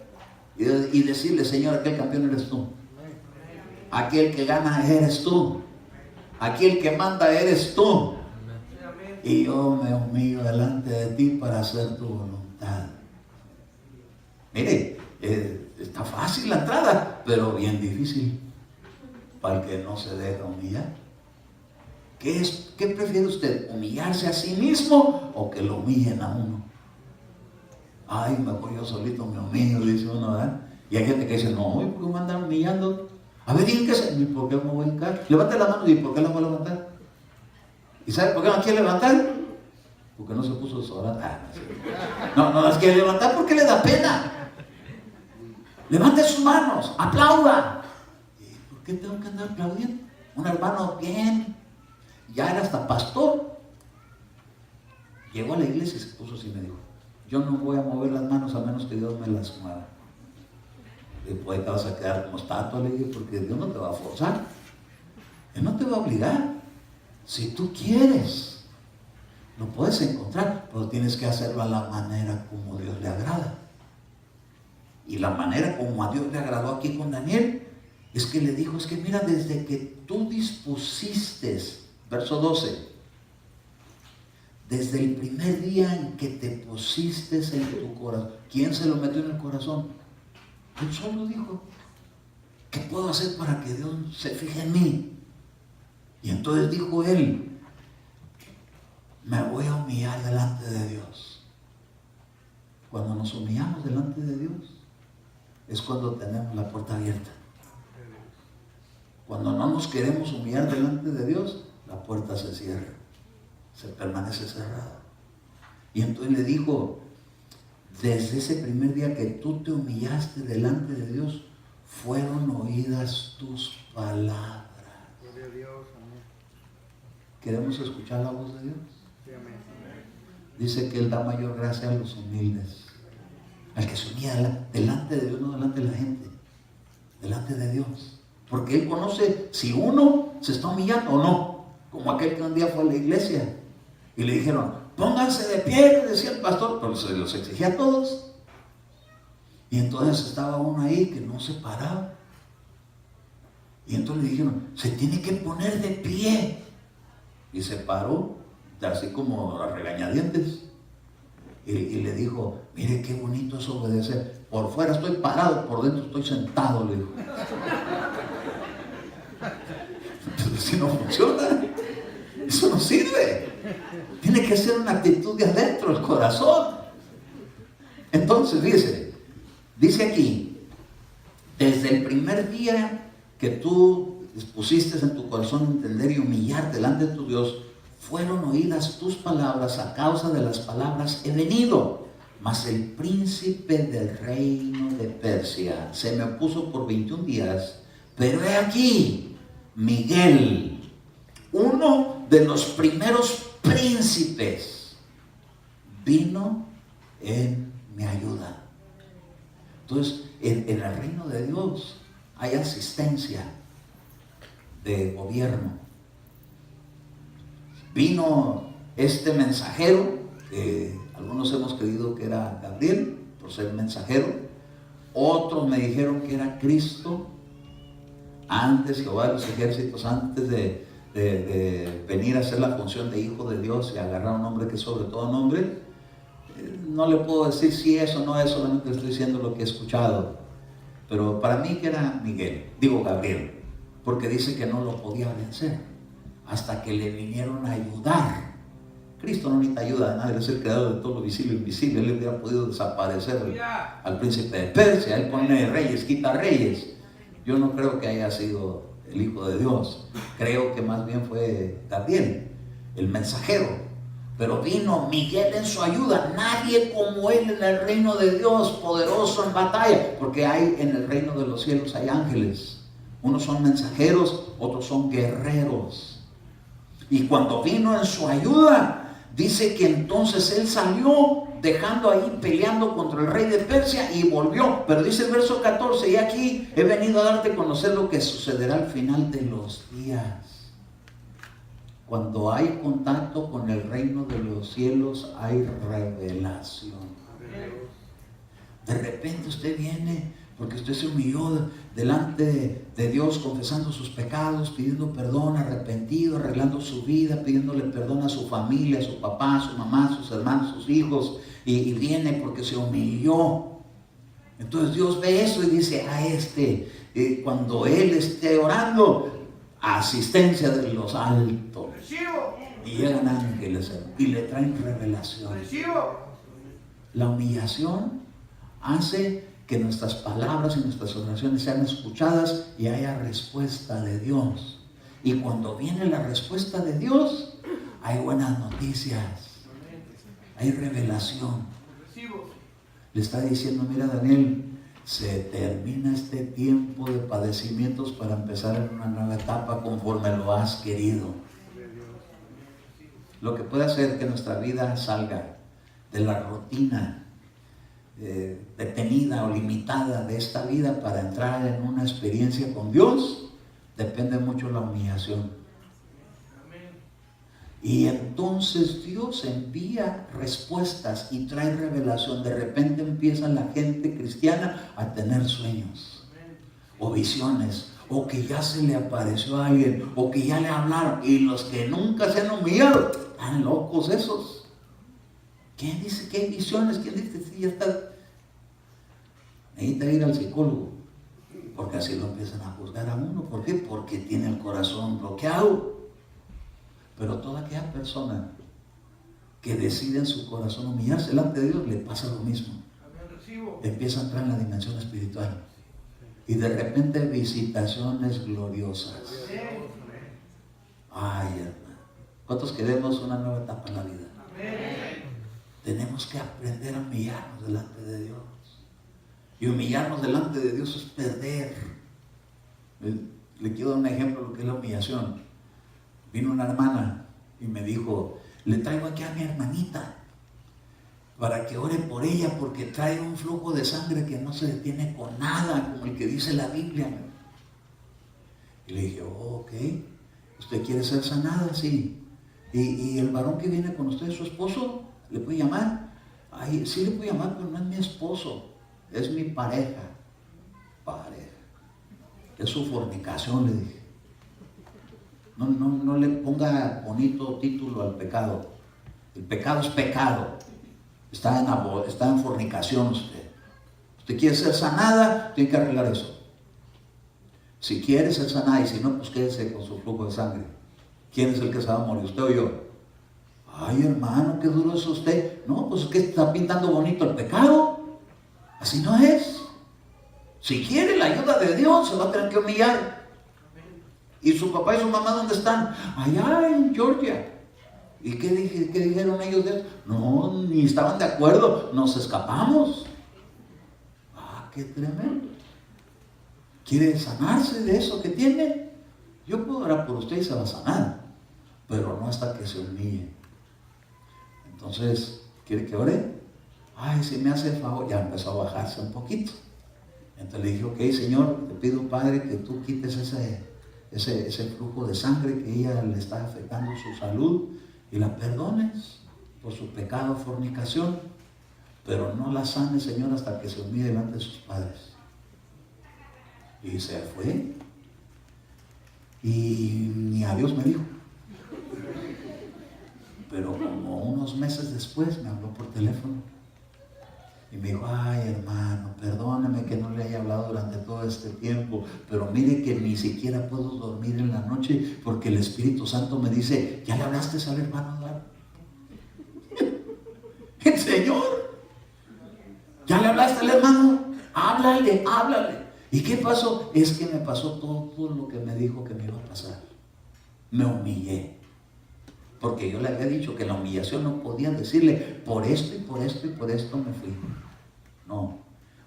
y decirle, Señor, aquel campeón eres tú. Aquel que gana eres tú. Aquel que manda eres tú. Y yo me humillo delante de ti para hacer tu voluntad. Mire, está fácil la entrada, pero bien difícil para el que no se deja humillar. ¿Qué prefiere usted? ¿Humillarse a sí mismo o que lo humillen a uno? Ay, mejor yo solito me humillo, dice uno, ¿verdad? Y hay gente que dice, no, ¿por qué me andan humillando? A ver, ¿y qué es? ¿Y por qué me voy a hincar? Levante la mano, ¿y por qué la voy a levantar? ¿Y sabe por qué no quiere levantar? Porque no se puso desodorante. No las quiere levantar porque le da pena. Levante sus manos, aplauda. ¿Y por qué tengo que andar aplaudiendo? Un hermano bien, ya era hasta pastor. Llegó a la iglesia y se puso así y me dijo, yo no voy a mover las manos a menos que Dios me las mueva. Después te vas a quedar como estatua, le dije, porque Dios no te va a forzar. Él no te va a obligar. Si tú quieres, lo puedes encontrar, pero tienes que hacerlo a la manera como Dios le agrada. Y la manera como a Dios le agradó aquí con Daniel, es que le dijo, es que mira, desde que tú dispusiste, verso 12, desde el primer día en que te pusiste en tu corazón, ¿quién se lo metió en el corazón? Él solo dijo, ¿qué puedo hacer para que Dios se fije en mí? Y entonces dijo él, me voy a humillar delante de Dios. Cuando nos humillamos delante de Dios, es cuando tenemos la puerta abierta. Cuando no nos queremos humillar delante de Dios, la puerta se cierra, se permanece cerrada. Y entonces le dijo, desde ese primer día que tú te humillaste delante de Dios, fueron oídas tus palabras. ¿Queremos escuchar la voz de Dios? Dice que Él da mayor gracia a los humildes. Al que se humilla delante de Dios, no delante de la gente, delante de Dios. Porque Él conoce si uno se está humillando o no. Como aquel que un día fue a la iglesia y le dijeron, pónganse de pie, decía el pastor, pero se los exigía a todos. Y entonces estaba uno ahí que no se paraba. Y entonces le dijeron, se tiene que poner de pie. Y se paró, así como a regañadientes. y le dijo, mire qué bonito es obedecer. Por fuera estoy parado, por dentro estoy sentado, le dijo. Entonces, si no funciona, eso no sirve. Tiene que ser una actitud de adentro, el corazón. Entonces, dice aquí, desde el primer día que tú pusiste en tu corazón entender y humillar delante de tu Dios, fueron oídas tus palabras. A causa de las palabras he venido. Mas el príncipe del reino de Persia se me opuso por 21 días. Pero he aquí, Miguel, uno de los primeros príncipes, vino en mi ayuda. Entonces, en el reino de Dios hay asistencia de gobierno. Vino este mensajero, que algunos hemos creído que era Gabriel, por ser mensajero. Otros me dijeron que era Cristo. Antes, Jehová de los ejércitos, antes de venir a hacer la función de hijo de Dios y agarrar un nombre que es sobre todo nombre, no le puedo decir si eso o no es, solamente estoy diciendo lo que he escuchado. Pero para mí que era Gabriel, porque dice que no lo podía vencer hasta que le vinieron a ayudar. Cristo no necesita ayuda de nadie, es el creador de todo lo visible e invisible. Él le hubiera podido desaparecer al príncipe de Persia. Él pone reyes, quita reyes. Yo no creo que haya sido el Hijo de Dios. Creo que más bien fue Gabriel, el mensajero. Pero vino Miguel en su ayuda. Nadie como él en el reino de Dios, poderoso en batalla. Porque hay en el reino de los cielos hay ángeles. Unos son mensajeros, otros son guerreros. Y cuando vino en su ayuda, dice que entonces él salió dejando ahí peleando contra el rey de Persia y volvió. Pero dice el verso 14, y aquí he venido a darte a conocer lo que sucederá al final de los días. Cuando hay contacto con el reino de los cielos, hay revelación. De repente usted viene, porque usted se humilló delante de Dios, confesando sus pecados, pidiendo perdón, arrepentido, arreglando su vida, pidiéndole perdón a su familia, a su papá, a su mamá, a sus hermanos, a sus hijos, y viene porque se humilló. Entonces Dios ve eso y dice a cuando él esté orando, asistencia de los altos. Y llegan ángeles y le traen revelación. La humillación hace que nuestras palabras y nuestras oraciones sean escuchadas y haya respuesta de Dios. Y cuando viene la respuesta de Dios, hay buenas noticias, hay revelación. Le está diciendo, mira Daniel, se termina este tiempo de padecimientos para empezar en una nueva etapa conforme lo has querido. Lo que puede hacer que nuestra vida salga de la rutina detenida o limitada de esta vida para entrar en una experiencia con Dios, depende mucho de la humillación. Y entonces Dios envía respuestas y trae revelación. De repente empieza la gente cristiana a tener sueños o visiones, o que ya se le apareció a alguien, o que ya le hablaron. Y los que nunca se han humillado, están locos esos. ¿Quién dice que hay visiones? ¿Quién dice que ya está? Necesita ir al psicólogo, porque así lo empiezan a juzgar a uno. ¿Por qué? Porque tiene el corazón bloqueado. Pero toda aquella persona que decide en su corazón humillarse delante de Dios, le pasa lo mismo. Empieza a entrar en la dimensión espiritual. Y de repente visitaciones gloriosas. Ay, hermano. ¿Cuántos queremos una nueva etapa en la vida? Tenemos que aprender a humillarnos delante de Dios. Y humillarnos delante de Dios es perder. Le quiero dar un ejemplo de lo que es la humillación. Vino una hermana y me dijo, le traigo aquí a mi hermanita para que ore por ella porque trae un flujo de sangre que no se detiene con nada, como el que dice la Biblia. Y le dije, ok, ¿usted quiere ser sanada? Sí. ¿Y el varón que viene con usted, su esposo? ¿Le puede llamar? Ay, sí le puedo llamar, pero no es mi esposo, es mi pareja. Es su fornicación, le dije. No le ponga bonito título al pecado. El pecado es pecado. Está en fornicación usted. Usted quiere ser sanada, tiene que arreglar eso. Si quiere ser sanada y si no, pues quédese con su flujo de sangre. ¿Quién es el que se va a morir, usted o yo? Ay, hermano, qué duro es usted. No, pues es que está pintando bonito el pecado. Así no es. Si quiere la ayuda de Dios, se va a tener que humillar. ¿Y su papá y su mamá dónde están? Allá en Georgia. ¿Y qué dijeron ellos de eso? No, ni estaban de acuerdo. Nos escapamos. Ah, qué tremendo. ¿Quiere sanarse de eso que tiene? Yo puedo orar por usted y se va a sanar, pero no hasta que se humille. Entonces, ¿quiere que ore? Ay, si me hace el favor. Ya empezó a bajarse un poquito. Entonces le dije, ok, Señor, te pido, Padre, que tú quites ese flujo de sangre que ella le está afectando su salud y la perdones por su pecado, fornicación, pero no la sanes, Señor, hasta que se humille delante de sus padres. Y se fue y ni a Dios me dijo. Pero como unos meses después me habló por teléfono y me dijo, ay, hermano, perdóname que no le haya hablado durante todo este tiempo, pero mire que ni siquiera puedo dormir en la noche porque el Espíritu Santo me dice, ¿ya le hablaste al hermano Eduardo? ¿El Señor? ¿Ya le hablaste al hermano? Háblale. ¿Y qué pasó? Es que me pasó todo lo que me dijo que me iba a pasar. Me humillé. Porque yo le había dicho que en la humillación no podían decirle, por esto y por esto y por esto me fui. No.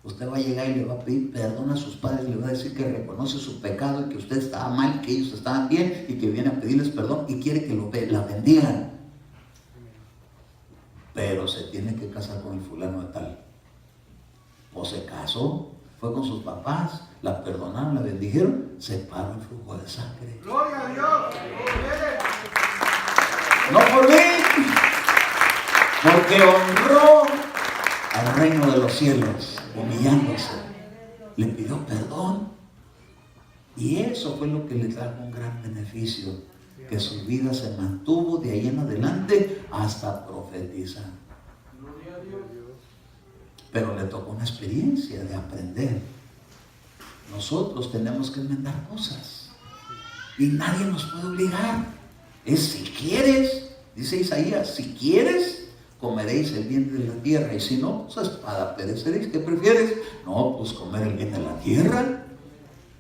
Usted va a llegar y le va a pedir perdón a sus padres, le va a decir que reconoce su pecado y que usted estaba mal, que ellos estaban bien y que viene a pedirles perdón y quiere que la bendigan. Pero se tiene que casar con el fulano de tal. O se casó, fue con sus papás, la perdonaron, la bendijeron, se paró el flujo de sangre. ¡Gloria a Dios! No por mí, porque honró al reino de los cielos, humillándose. Le pidió perdón. Y eso fue lo que le trajo un gran beneficio, que su vida se mantuvo de ahí en adelante hasta profetizar. Pero le tocó una experiencia de aprender. Nosotros tenemos que enmendar cosas y nadie nos puede obligar. Es si quieres, dice Isaías, si quieres, comeréis el bien de la tierra, y si no, pues a espada pereceréis. ¿Qué prefieres? No, pues comer el bien de la tierra.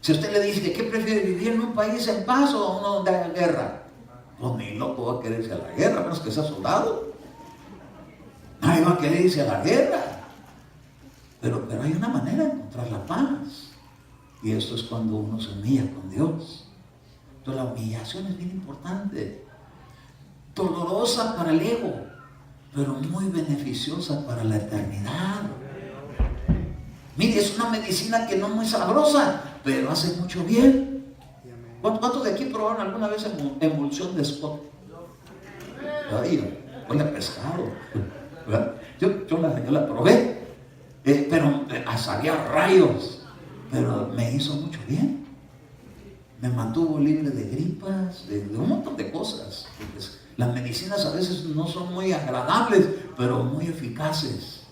Si usted le dice, ¿qué prefiere, vivir en un país en paz o uno donde haya guerra? Pues ni loco va a querer irse a la guerra, a menos que sea soldado. Nadie va a querer irse a la guerra. Pero hay una manera de encontrar la paz. Y esto es cuando uno se humilla con Dios. Entonces la humillación es bien importante. Dolorosa para el ego, pero muy beneficiosa para la eternidad. Mire, es una medicina que no es muy sabrosa, pero hace mucho bien. ¿Cuántos de aquí probaron alguna vez emulsión de Scott? Ay, huele a pescado. Yo la probé. Pero salía rayos, pero me hizo mucho bien. Me mantuvo libre de gripas, de un montón de cosas. Pues, las medicinas a veces no son muy agradables, pero muy eficaces.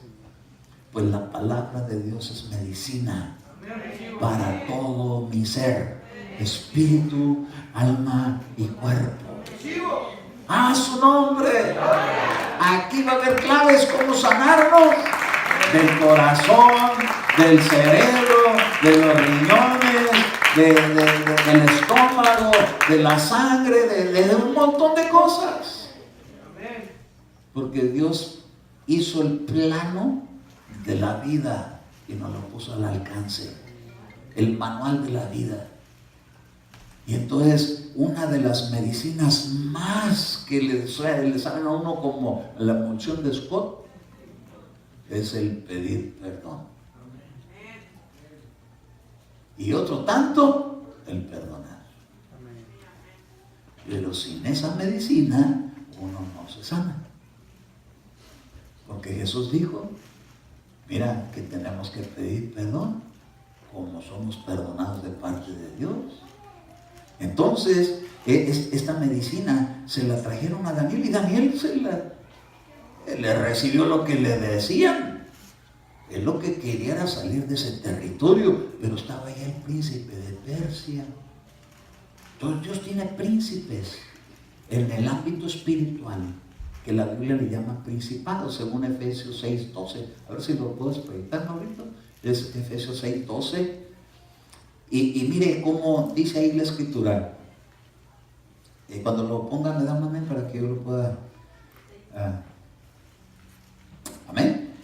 Pues la palabra de Dios es medicina para todo mi ser, espíritu, alma y cuerpo. ¡A su nombre! Aquí va a haber claves cómo sanarnos. Del corazón, del cerebro, de los riñones, del estómago, de la sangre, de un montón de cosas. Porque Dios hizo el plano de la vida y nos lo puso al alcance. El manual de la vida. Y entonces una de las medicinas más que le salen a uno como la emulsión de Scott es el pedir perdón. Y otro tanto, el perdonar. Pero sin esa medicina, uno no se sana. Porque Jesús dijo, mira, que tenemos que pedir perdón, como somos perdonados de parte de Dios. Entonces, esta medicina se la trajeron a Daniel, y Daniel le recibió lo que le decían. Él lo que quería era salir de ese territorio, pero estaba ahí el príncipe de Persia. Entonces Dios tiene príncipes en el ámbito espiritual, que la Biblia le llama principado, según Efesios 6:12. A ver si lo puedes proyectar ahorita. Es Efesios 6:12. Y mire cómo dice ahí la escritura. Cuando lo ponga me da un amén para que yo lo pueda. Amén.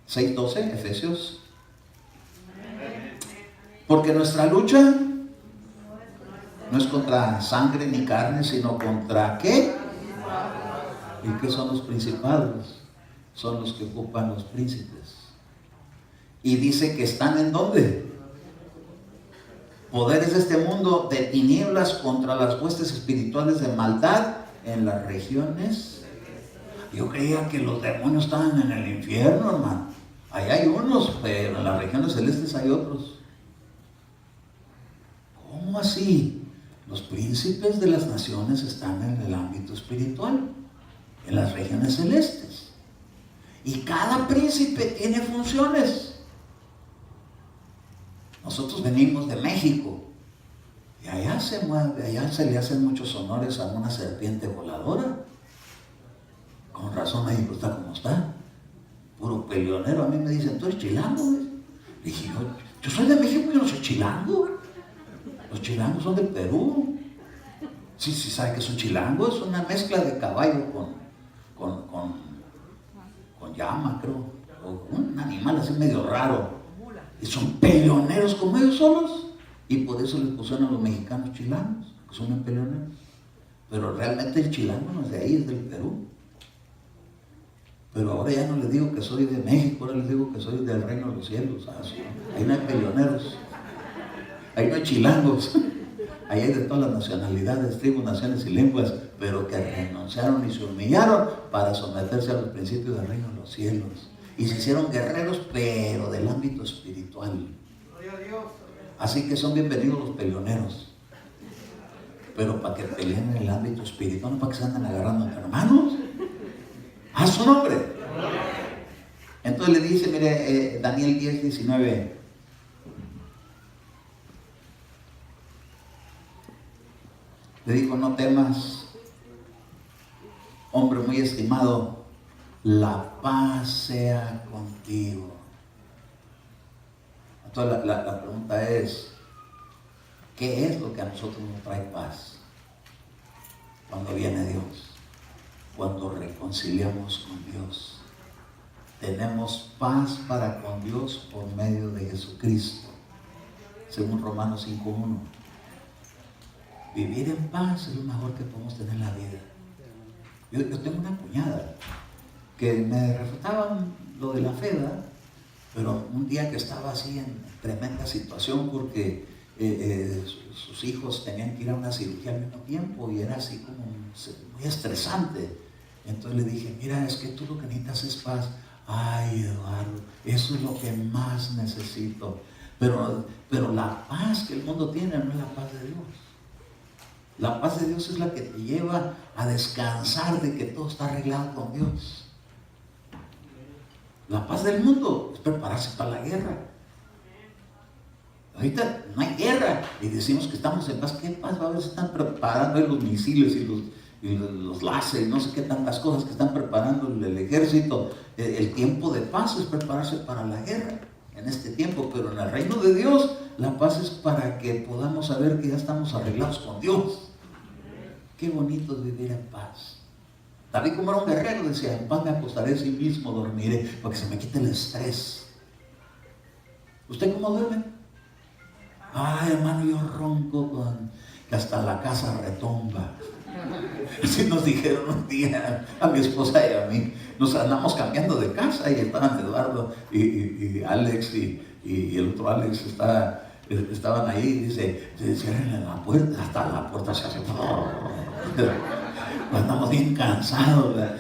6:12, Efesios. Porque nuestra lucha no es contra sangre ni carne, sino contra ¿qué? ¿Y qué son los principados? Son los que ocupan los príncipes. Y dice que están ¿en dónde? Poderes de este mundo, de tinieblas contra las huestes espirituales de maldad en las regiones. Yo creía que los demonios estaban en el infierno, hermano. Ahí hay unos, pero en las regiones celestes hay otros. ¿Cómo así? Los príncipes de las naciones están en el ámbito espiritual, en las regiones celestes. Y cada príncipe tiene funciones. Nosotros venimos de México y allá se mueve, allá se le hacen muchos honores a una serpiente voladora. Con razón México está como está, puro peleonero. A mí me dicen, ¿tú eres chilango? Le dije, yo soy de México y no soy chilango. Los chilangos son del Perú. Sí, ¿sabe que es un chilango? Es una mezcla de caballo con llama, creo, o un animal así medio raro. Y son peleoneros como ellos solos, y por eso les pusieron a los mexicanos chilangos, que son peleoneros. Pero realmente el chilango no es de ahí, es del Perú. Pero ahora ya no les digo que soy de México, ahora les digo que soy del reino de los cielos. Ahí no hay peleoneros, ahí no hay chilangos, ahí hay de todas las nacionalidades, tribus, naciones y lenguas, pero que renunciaron y se humillaron para someterse a los principios del reino de los cielos. Y se hicieron guerreros, pero del ámbito espiritual. Así que son bienvenidos los peleoneros, pero para que peleen en el ámbito espiritual, no para que se anden agarrando entre hermanos. ¡A su nombre! Entonces le dice, mire, Daniel 10:19. Le dijo, no temas, hombre muy estimado, la paz sea contigo. Entonces la pregunta es, ¿qué es lo que a nosotros nos trae paz? Cuando viene Dios, cuando reconciliamos con Dios. Tenemos paz para con Dios por medio de Jesucristo, según Romanos 5:1. Vivir en paz es lo mejor que podemos tener en la vida. Yo tengo una cuñada que me refutaban lo de la fe, ¿verdad? Pero un día que estaba así en tremenda situación porque sus hijos tenían que ir a una cirugía al mismo tiempo y era así como muy estresante. Entonces le dije, mira, es que tú lo que necesitas es paz. Ay, Eduardo, eso es lo que más necesito. Pero la paz que el mundo tiene no es la paz de Dios. La paz de Dios es la que te lleva a descansar de que todo está arreglado con Dios. La paz del mundo es prepararse para la guerra. Ahorita no hay guerra y decimos que estamos en paz. ¿Qué paz? A veces están preparando los misiles y los láseres, no sé qué tantas cosas que están preparando el ejército. El tiempo de paz es prepararse para la guerra en este tiempo, pero en el reino de Dios la paz es para que podamos saber que ya estamos arreglados con Dios. Qué bonito es vivir en paz. David, como era un guerrero, decía, en paz me acostaré, sí mismo dormiré, para que se me quite el estrés. ¿Usted cómo duerme? Ay, hermano, yo ronco que hasta la casa retumba. Así nos dijeron un día a mi esposa y a mí. Nos andamos cambiando de casa y estaban Eduardo y Alex y el otro Alex estaban ahí y dice, cierren la puerta, hasta la puerta se hace. Andamos bien cansados, ¿verdad?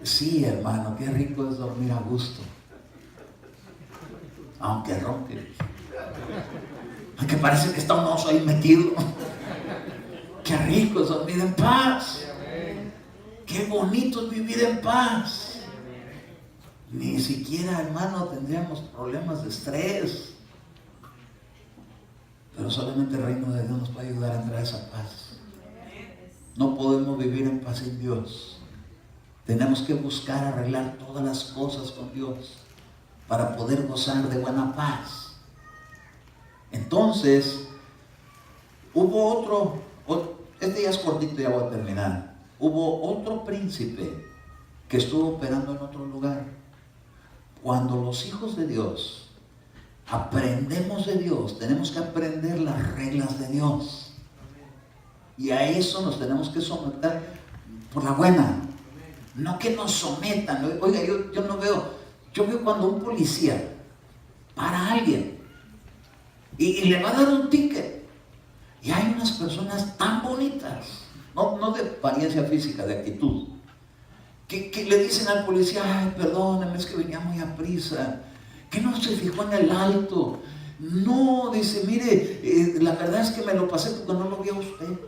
Sí, hermano, qué rico es dormir a gusto, aunque ronque, aunque parece que está un oso ahí metido. Qué rico es dormir en paz. Qué bonito es vivir en paz. Ni siquiera, hermano, tendríamos problemas de estrés. Pero solamente el reino de Dios nos puede ayudar a entrar a esa paz. No podemos vivir en paz sin Dios. Tenemos que buscar arreglar todas las cosas con Dios para poder gozar de buena paz. Entonces, hubo otro, este ya es cortito, ya voy a terminar. Hubo otro príncipe que estuvo operando en otro lugar. Cuando los hijos de Dios aprendemos de Dios, tenemos que aprender las reglas de Dios. Y a eso nos tenemos que someter por la buena. No que nos sometan. Oiga, yo no veo, yo veo cuando un policía para a alguien y le va a dar un ticket. Y hay unas personas tan bonitas, no de apariencia física, de actitud, que le dicen al policía: ay, perdóname, es que venía muy a prisa, que no se fijó en el alto. No, dice, mire, la verdad es que me lo pasé porque no lo vi a usted.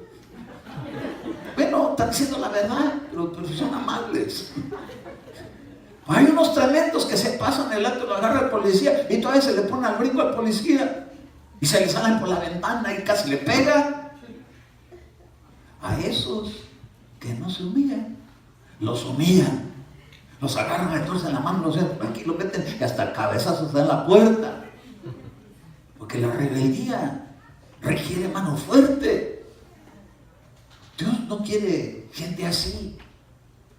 Bueno, están diciendo la verdad, pero son amables. Hay unos tremendos que se pasan el alto, lo agarra el policía y todavía se le pone al brinco al policía y se le salen por la ventana y casi le pega. A esos que no se humillan, los humillan, los agarran entonces en la mano, los aquí lo meten y hasta cabezazos dan la puerta, porque la rebeldía requiere mano fuerte. Dios no quiere gente así.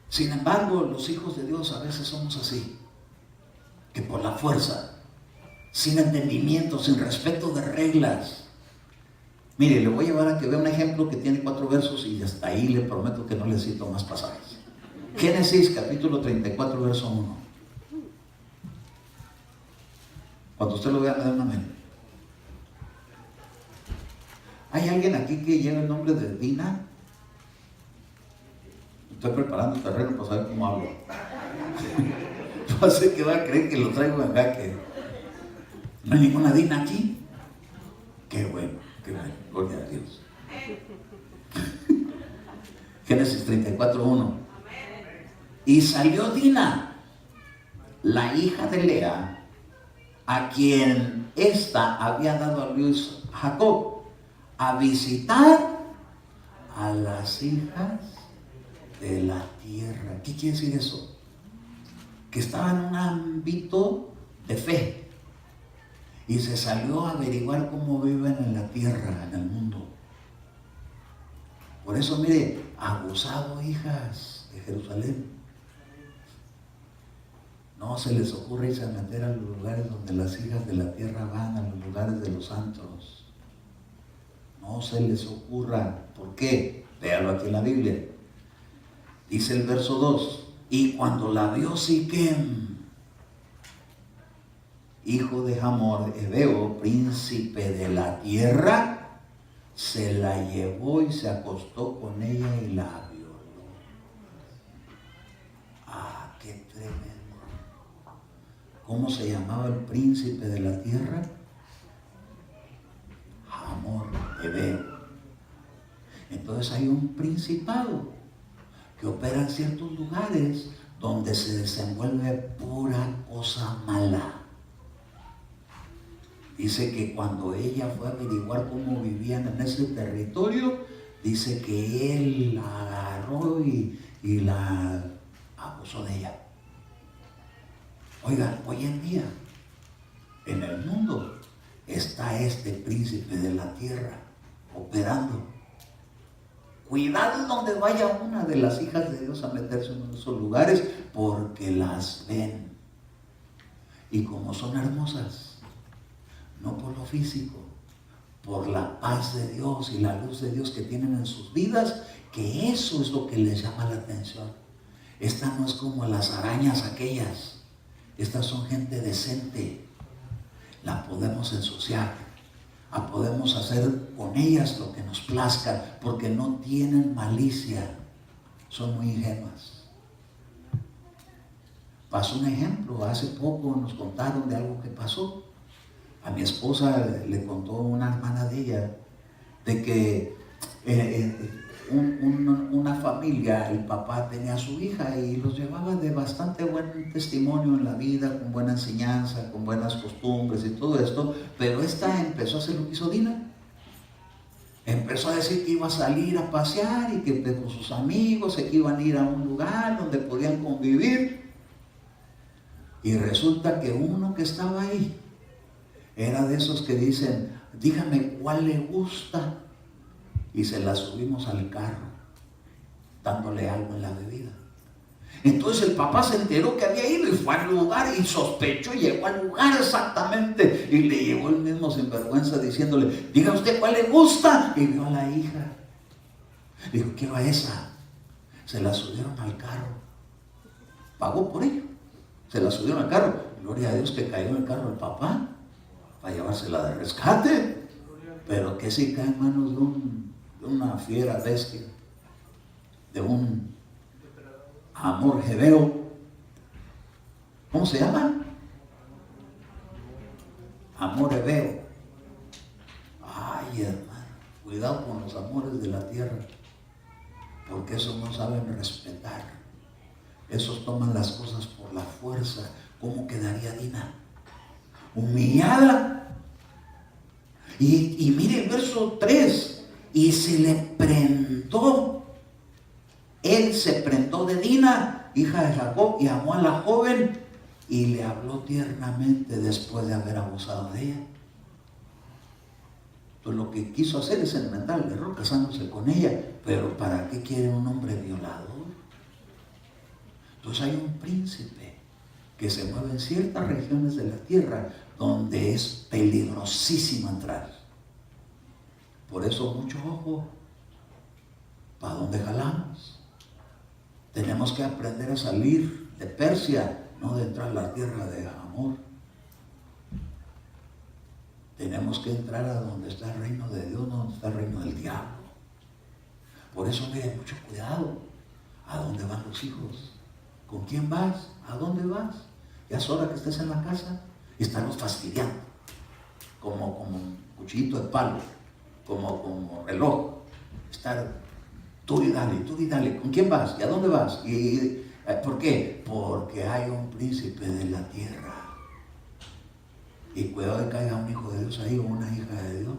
Sin embargo, los hijos de Dios a veces somos así, que por la fuerza, sin entendimiento, sin respeto de reglas. Mire, le voy a llevar a que vea un ejemplo que tiene 4 versos y hasta ahí le prometo que no le cito más pasajes. Génesis capítulo 34, verso 1. Cuando usted lo vea, me da un amén. ¿Hay alguien aquí que lleva el nombre de Dina? Estoy preparando el terreno para saber cómo hablo. No sé qué va a creer que lo traigo en jaque. ¿No hay ninguna Dina aquí? Qué bueno, gloria a Dios. Génesis 34:1. Y salió Dina, la hija de Lea, a quien ésta había dado a luz Jacob, a visitar a las hijas de la tierra. ¿Qué quiere decir eso? Que estaba en un ámbito de fe y se salió a averiguar cómo viven en la tierra, en el mundo. Por eso, mire, abusado, hijas de Jerusalén. No se les ocurre irse a meter a los lugares donde las hijas de la tierra van, a los lugares de los santos. No se les ocurra. ¿Por qué? Véalo aquí en la Biblia. Dice el verso 2: y cuando la vio Siquem, hijo de Hamor, Heveo, príncipe de la tierra, se la llevó y se acostó con ella y la violó. Ah, qué tremendo. ¿Cómo se llamaba el príncipe de la tierra? Hamor, Heveo. Entonces hay un principado que opera en ciertos lugares donde se desenvuelve pura cosa mala. Dice que cuando ella fue a averiguar cómo vivían en ese territorio, dice que él la agarró y la abusó de ella. Oigan, hoy en día, en el mundo, está este príncipe de la tierra operando. Cuidado donde vaya una de las hijas de Dios a meterse en esos lugares, porque las ven. Y como son hermosas, no por lo físico, por la paz de Dios y la luz de Dios que tienen en sus vidas, que eso es lo que les llama la atención. Esta no es como las arañas aquellas. Estas son gente decente. La podemos ensuciar. Podemos hacer con ellas lo que nos plazca, porque no tienen malicia, son muy ingenuas. Pasó un ejemplo, hace poco nos contaron de algo que pasó. A mi esposa le contó una hermana de ella, de que una familia, el papá tenía a su hija y los llevaba de bastante buen testimonio en la vida, con buena enseñanza, con buenas costumbres y todo esto, pero esta empezó a hacer lo que hizo Dina. Empezó a decir que iba a salir a pasear y que con sus amigos, que iban a ir a un lugar donde podían convivir. Y resulta que uno que estaba ahí era de esos que dicen, dígame cuál le gusta. Y se la subimos al carro, dándole algo en la bebida. Entonces el papá se enteró que había ido y fue al lugar y sospechó y llegó al lugar exactamente. Y le llegó el mismo sinvergüenza diciéndole, diga usted cuál le gusta. Y vio a la hija. Dijo, quiero a esa. Se la subieron al carro. Pagó por ello. Se la subieron al carro. Gloria a Dios que cayó en el carro el papá para llevársela de rescate. Pero que si cae en manos de una fiera bestia, de un amor jebeo. ¿Cómo se llama? Amor jebeo. Ay, hermano, cuidado con los amores de la tierra, porque esos no saben respetar. Esos toman las cosas por la fuerza. ¿Cómo quedaría Dina? Humillada. Y mire el verso 3. Y se le prendó. Él se prendó de Dina, hija de Jacob, y amó a la joven y le habló tiernamente después de haber abusado de ella. Entonces lo que quiso hacer es enmendar el error casándose con ella. Pero ¿para qué quiere un hombre violador? Entonces hay un príncipe que se mueve en ciertas regiones de la tierra donde es peligrosísimo entrar. Por eso mucho ojo, ¿para dónde jalamos? Tenemos que aprender a salir de Persia, no de entrar a la tierra de amor. Tenemos que entrar a donde está el reino de Dios, no donde está el reino del diablo. Por eso miren, mucho cuidado. ¿A dónde van los hijos? ¿Con quién vas? ¿A dónde vas? Ya es hora que estés en la casa y estarnos fastidiando. Como un cuchillito de palo, como reloj. Estar tú y dale. ¿Con quién vas? ¿Y a dónde vas? ¿Por qué? Porque hay un príncipe de la tierra. Y cuidado de que haya un hijo de Dios ahí o una hija de Dios.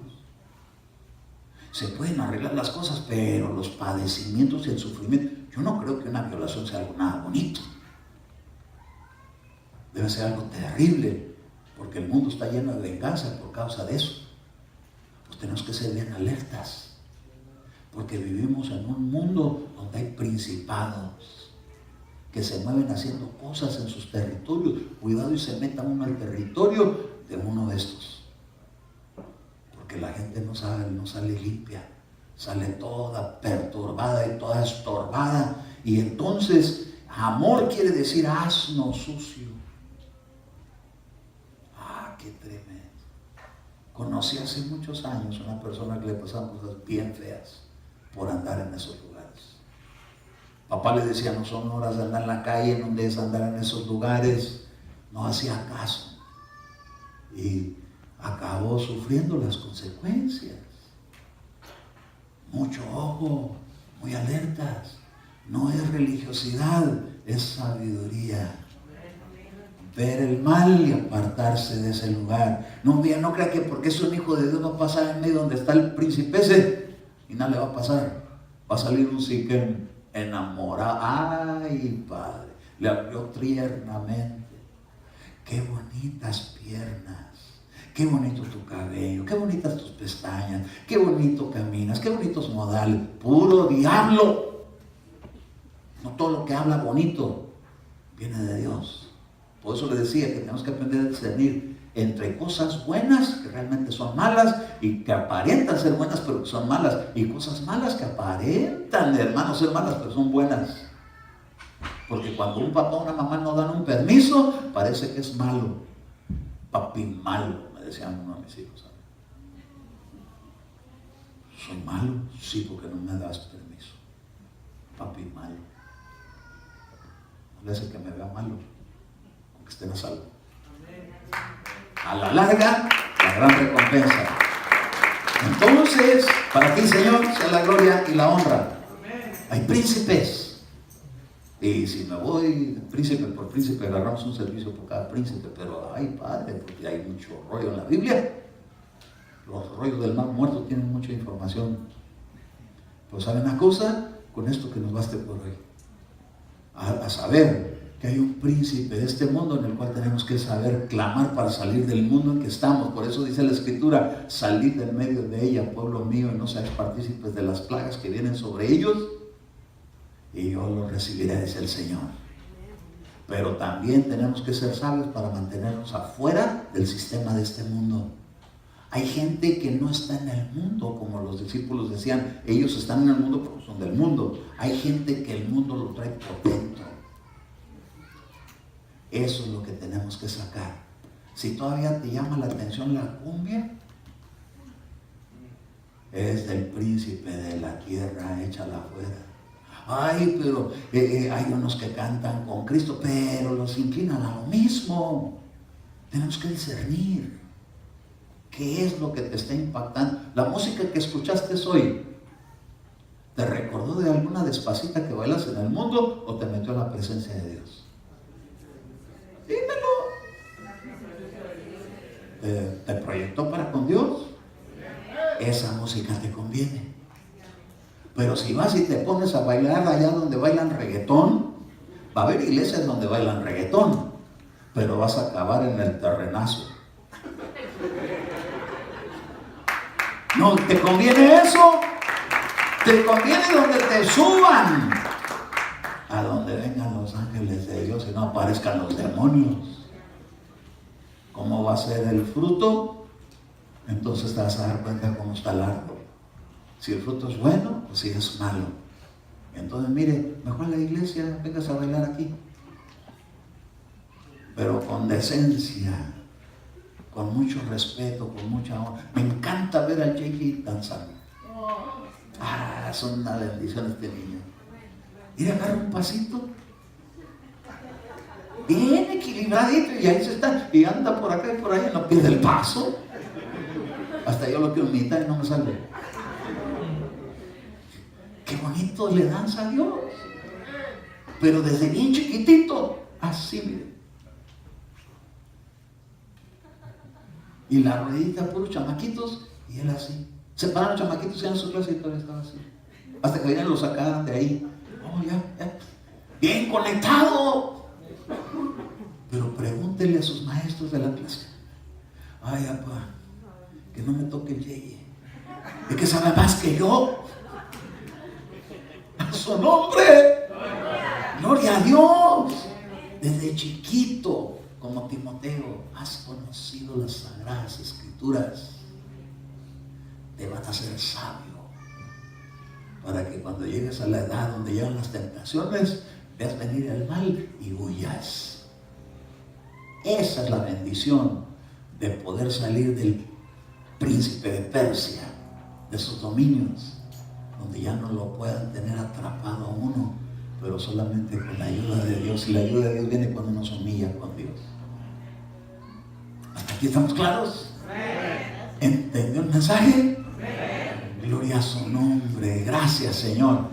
Se pueden arreglar las cosas, pero los padecimientos y el sufrimiento, yo no creo que una violación sea algo nada bonito. Debe ser algo terrible, porque el mundo está lleno de venganza por causa de eso. Pues tenemos que ser bien alertas, porque vivimos en un mundo donde hay principados que se mueven haciendo cosas en sus territorios. Cuidado y se meta uno al territorio de uno de estos, porque la gente no sale limpia, sale toda perturbada y toda estorbada. Y entonces amor quiere decir asno sucio. Qué tremendo. Conocí hace muchos años una persona que le pasaban cosas bien feas por andar en esos lugares. Papá le decía, no son horas de andar en la calle, no debes andar en esos lugares. No hacía caso y acabó sufriendo las consecuencias. Mucho ojo, muy alertas. No es religiosidad, es sabiduría. Ver el mal y apartarse de ese lugar. No crea que porque es un hijo de Dios va a pasar en medio donde está el príncipe ese y nada le va a pasar. Va a salir un Siquem enamorado. Ay, padre, le habló tiernamente. Qué bonitas piernas, qué bonito tu cabello, qué bonitas tus pestañas, qué bonito caminas, qué bonitos modales. Puro diablo. No todo lo que habla bonito viene de Dios. Por eso le decía que tenemos que aprender a discernir entre cosas buenas que realmente son malas y que aparentan ser buenas pero que son malas, y cosas malas que aparentan, hermanos, ser malas pero son buenas. Porque cuando un papá o una mamá no dan un permiso, parece que es malo. Papi malo, me decían uno de mis hijos. ¿Soy malo? Sí, porque no me das permiso. Papi malo. No le hace que me vea malo, que estén a salvo. A la larga, la gran recompensa. Entonces, Para ti, Señor, sea la gloria y la honra. Hay príncipes. Y si me voy príncipe por príncipe, agarramos un servicio por cada príncipe. Pero ay, Padre, porque hay mucho rollo en la Biblia. Los rollos del mar muerto tienen mucha información. Pues ¿saben una cosa? Con esto que nos baste por hoy. A saber que hay un príncipe de este mundo en el cual tenemos que saber clamar para salir del mundo en que estamos. Por eso dice la Escritura: salid del medio de ella, pueblo mío, y no seáis partícipes de las plagas que vienen sobre ellos, y yo los recibiré, dice el Señor. Pero también tenemos que ser sabios para mantenernos afuera del sistema de este mundo. Hay gente que no está en el mundo, como los discípulos decían, ellos están en el mundo porque son del mundo. Hay gente que el mundo lo trae por dentro. Eso es lo que tenemos que sacar. Si todavía te llama la atención la cumbia, es del príncipe de la tierra, échala afuera. Ay, pero hay unos que cantan con Cristo, pero los inclinan a lo mismo. Tenemos que discernir qué es lo que te está impactando. La música que escuchaste hoy, ¿te recordó de alguna despacita que bailas en el mundo o te metió a la presencia de Dios? Dímelo. ¿Te proyectó para con Dios? Esa música te conviene. Pero si vas y te pones a bailar allá donde bailan reggaetón, va a haber iglesias donde bailan reggaetón, pero vas a acabar en el terrenazo. ¿No te conviene eso? Te conviene donde te suban, a donde vengan los ángeles de Dios y no aparezcan los demonios. ¿Cómo va a ser el fruto? Entonces te vas a dar cuenta cómo está el árbol. Si el fruto es bueno o si es malo. Entonces mire, mejor en la iglesia vengas a bailar aquí, pero con decencia, con mucho respeto, con mucha honra. Me encanta ver al JJ danzando. Son una bendición este niño. Y agarra un pasito bien equilibradito y ahí se está, y anda por acá y por allá, no pierde el paso. Hasta yo lo quiero imitar y no me sale. Qué bonito le danza a Dios. Pero desde bien chiquitito, así, mire. Y la ruedita, puros chamaquitos, y él así. Se paran los chamaquitos y en su clase y todavía estaba así. Hasta que ya lo sacaran de ahí. Oh, ya. Bien conectado. Pero pregúntenle a sus maestros de la clase: ay, papá, que no me toque el yeye. Es que sabe más que yo. A su nombre. Gloria a Dios. Desde chiquito, como Timoteo, has conocido las sagradas escrituras. Te van a hacer sabio para que cuando llegues a la edad donde llegan las tentaciones, veas venir el mal y huyas. Esa es la bendición de poder salir del príncipe de Persia, de sus dominios, donde ya no lo puedan tener atrapado a uno, pero solamente con la ayuda de Dios. Y la ayuda de Dios viene cuando uno se humilla con Dios. ¿Hasta aquí estamos claros? ¿Entendió el mensaje? Gloria a su nombre. Gracias, Señor.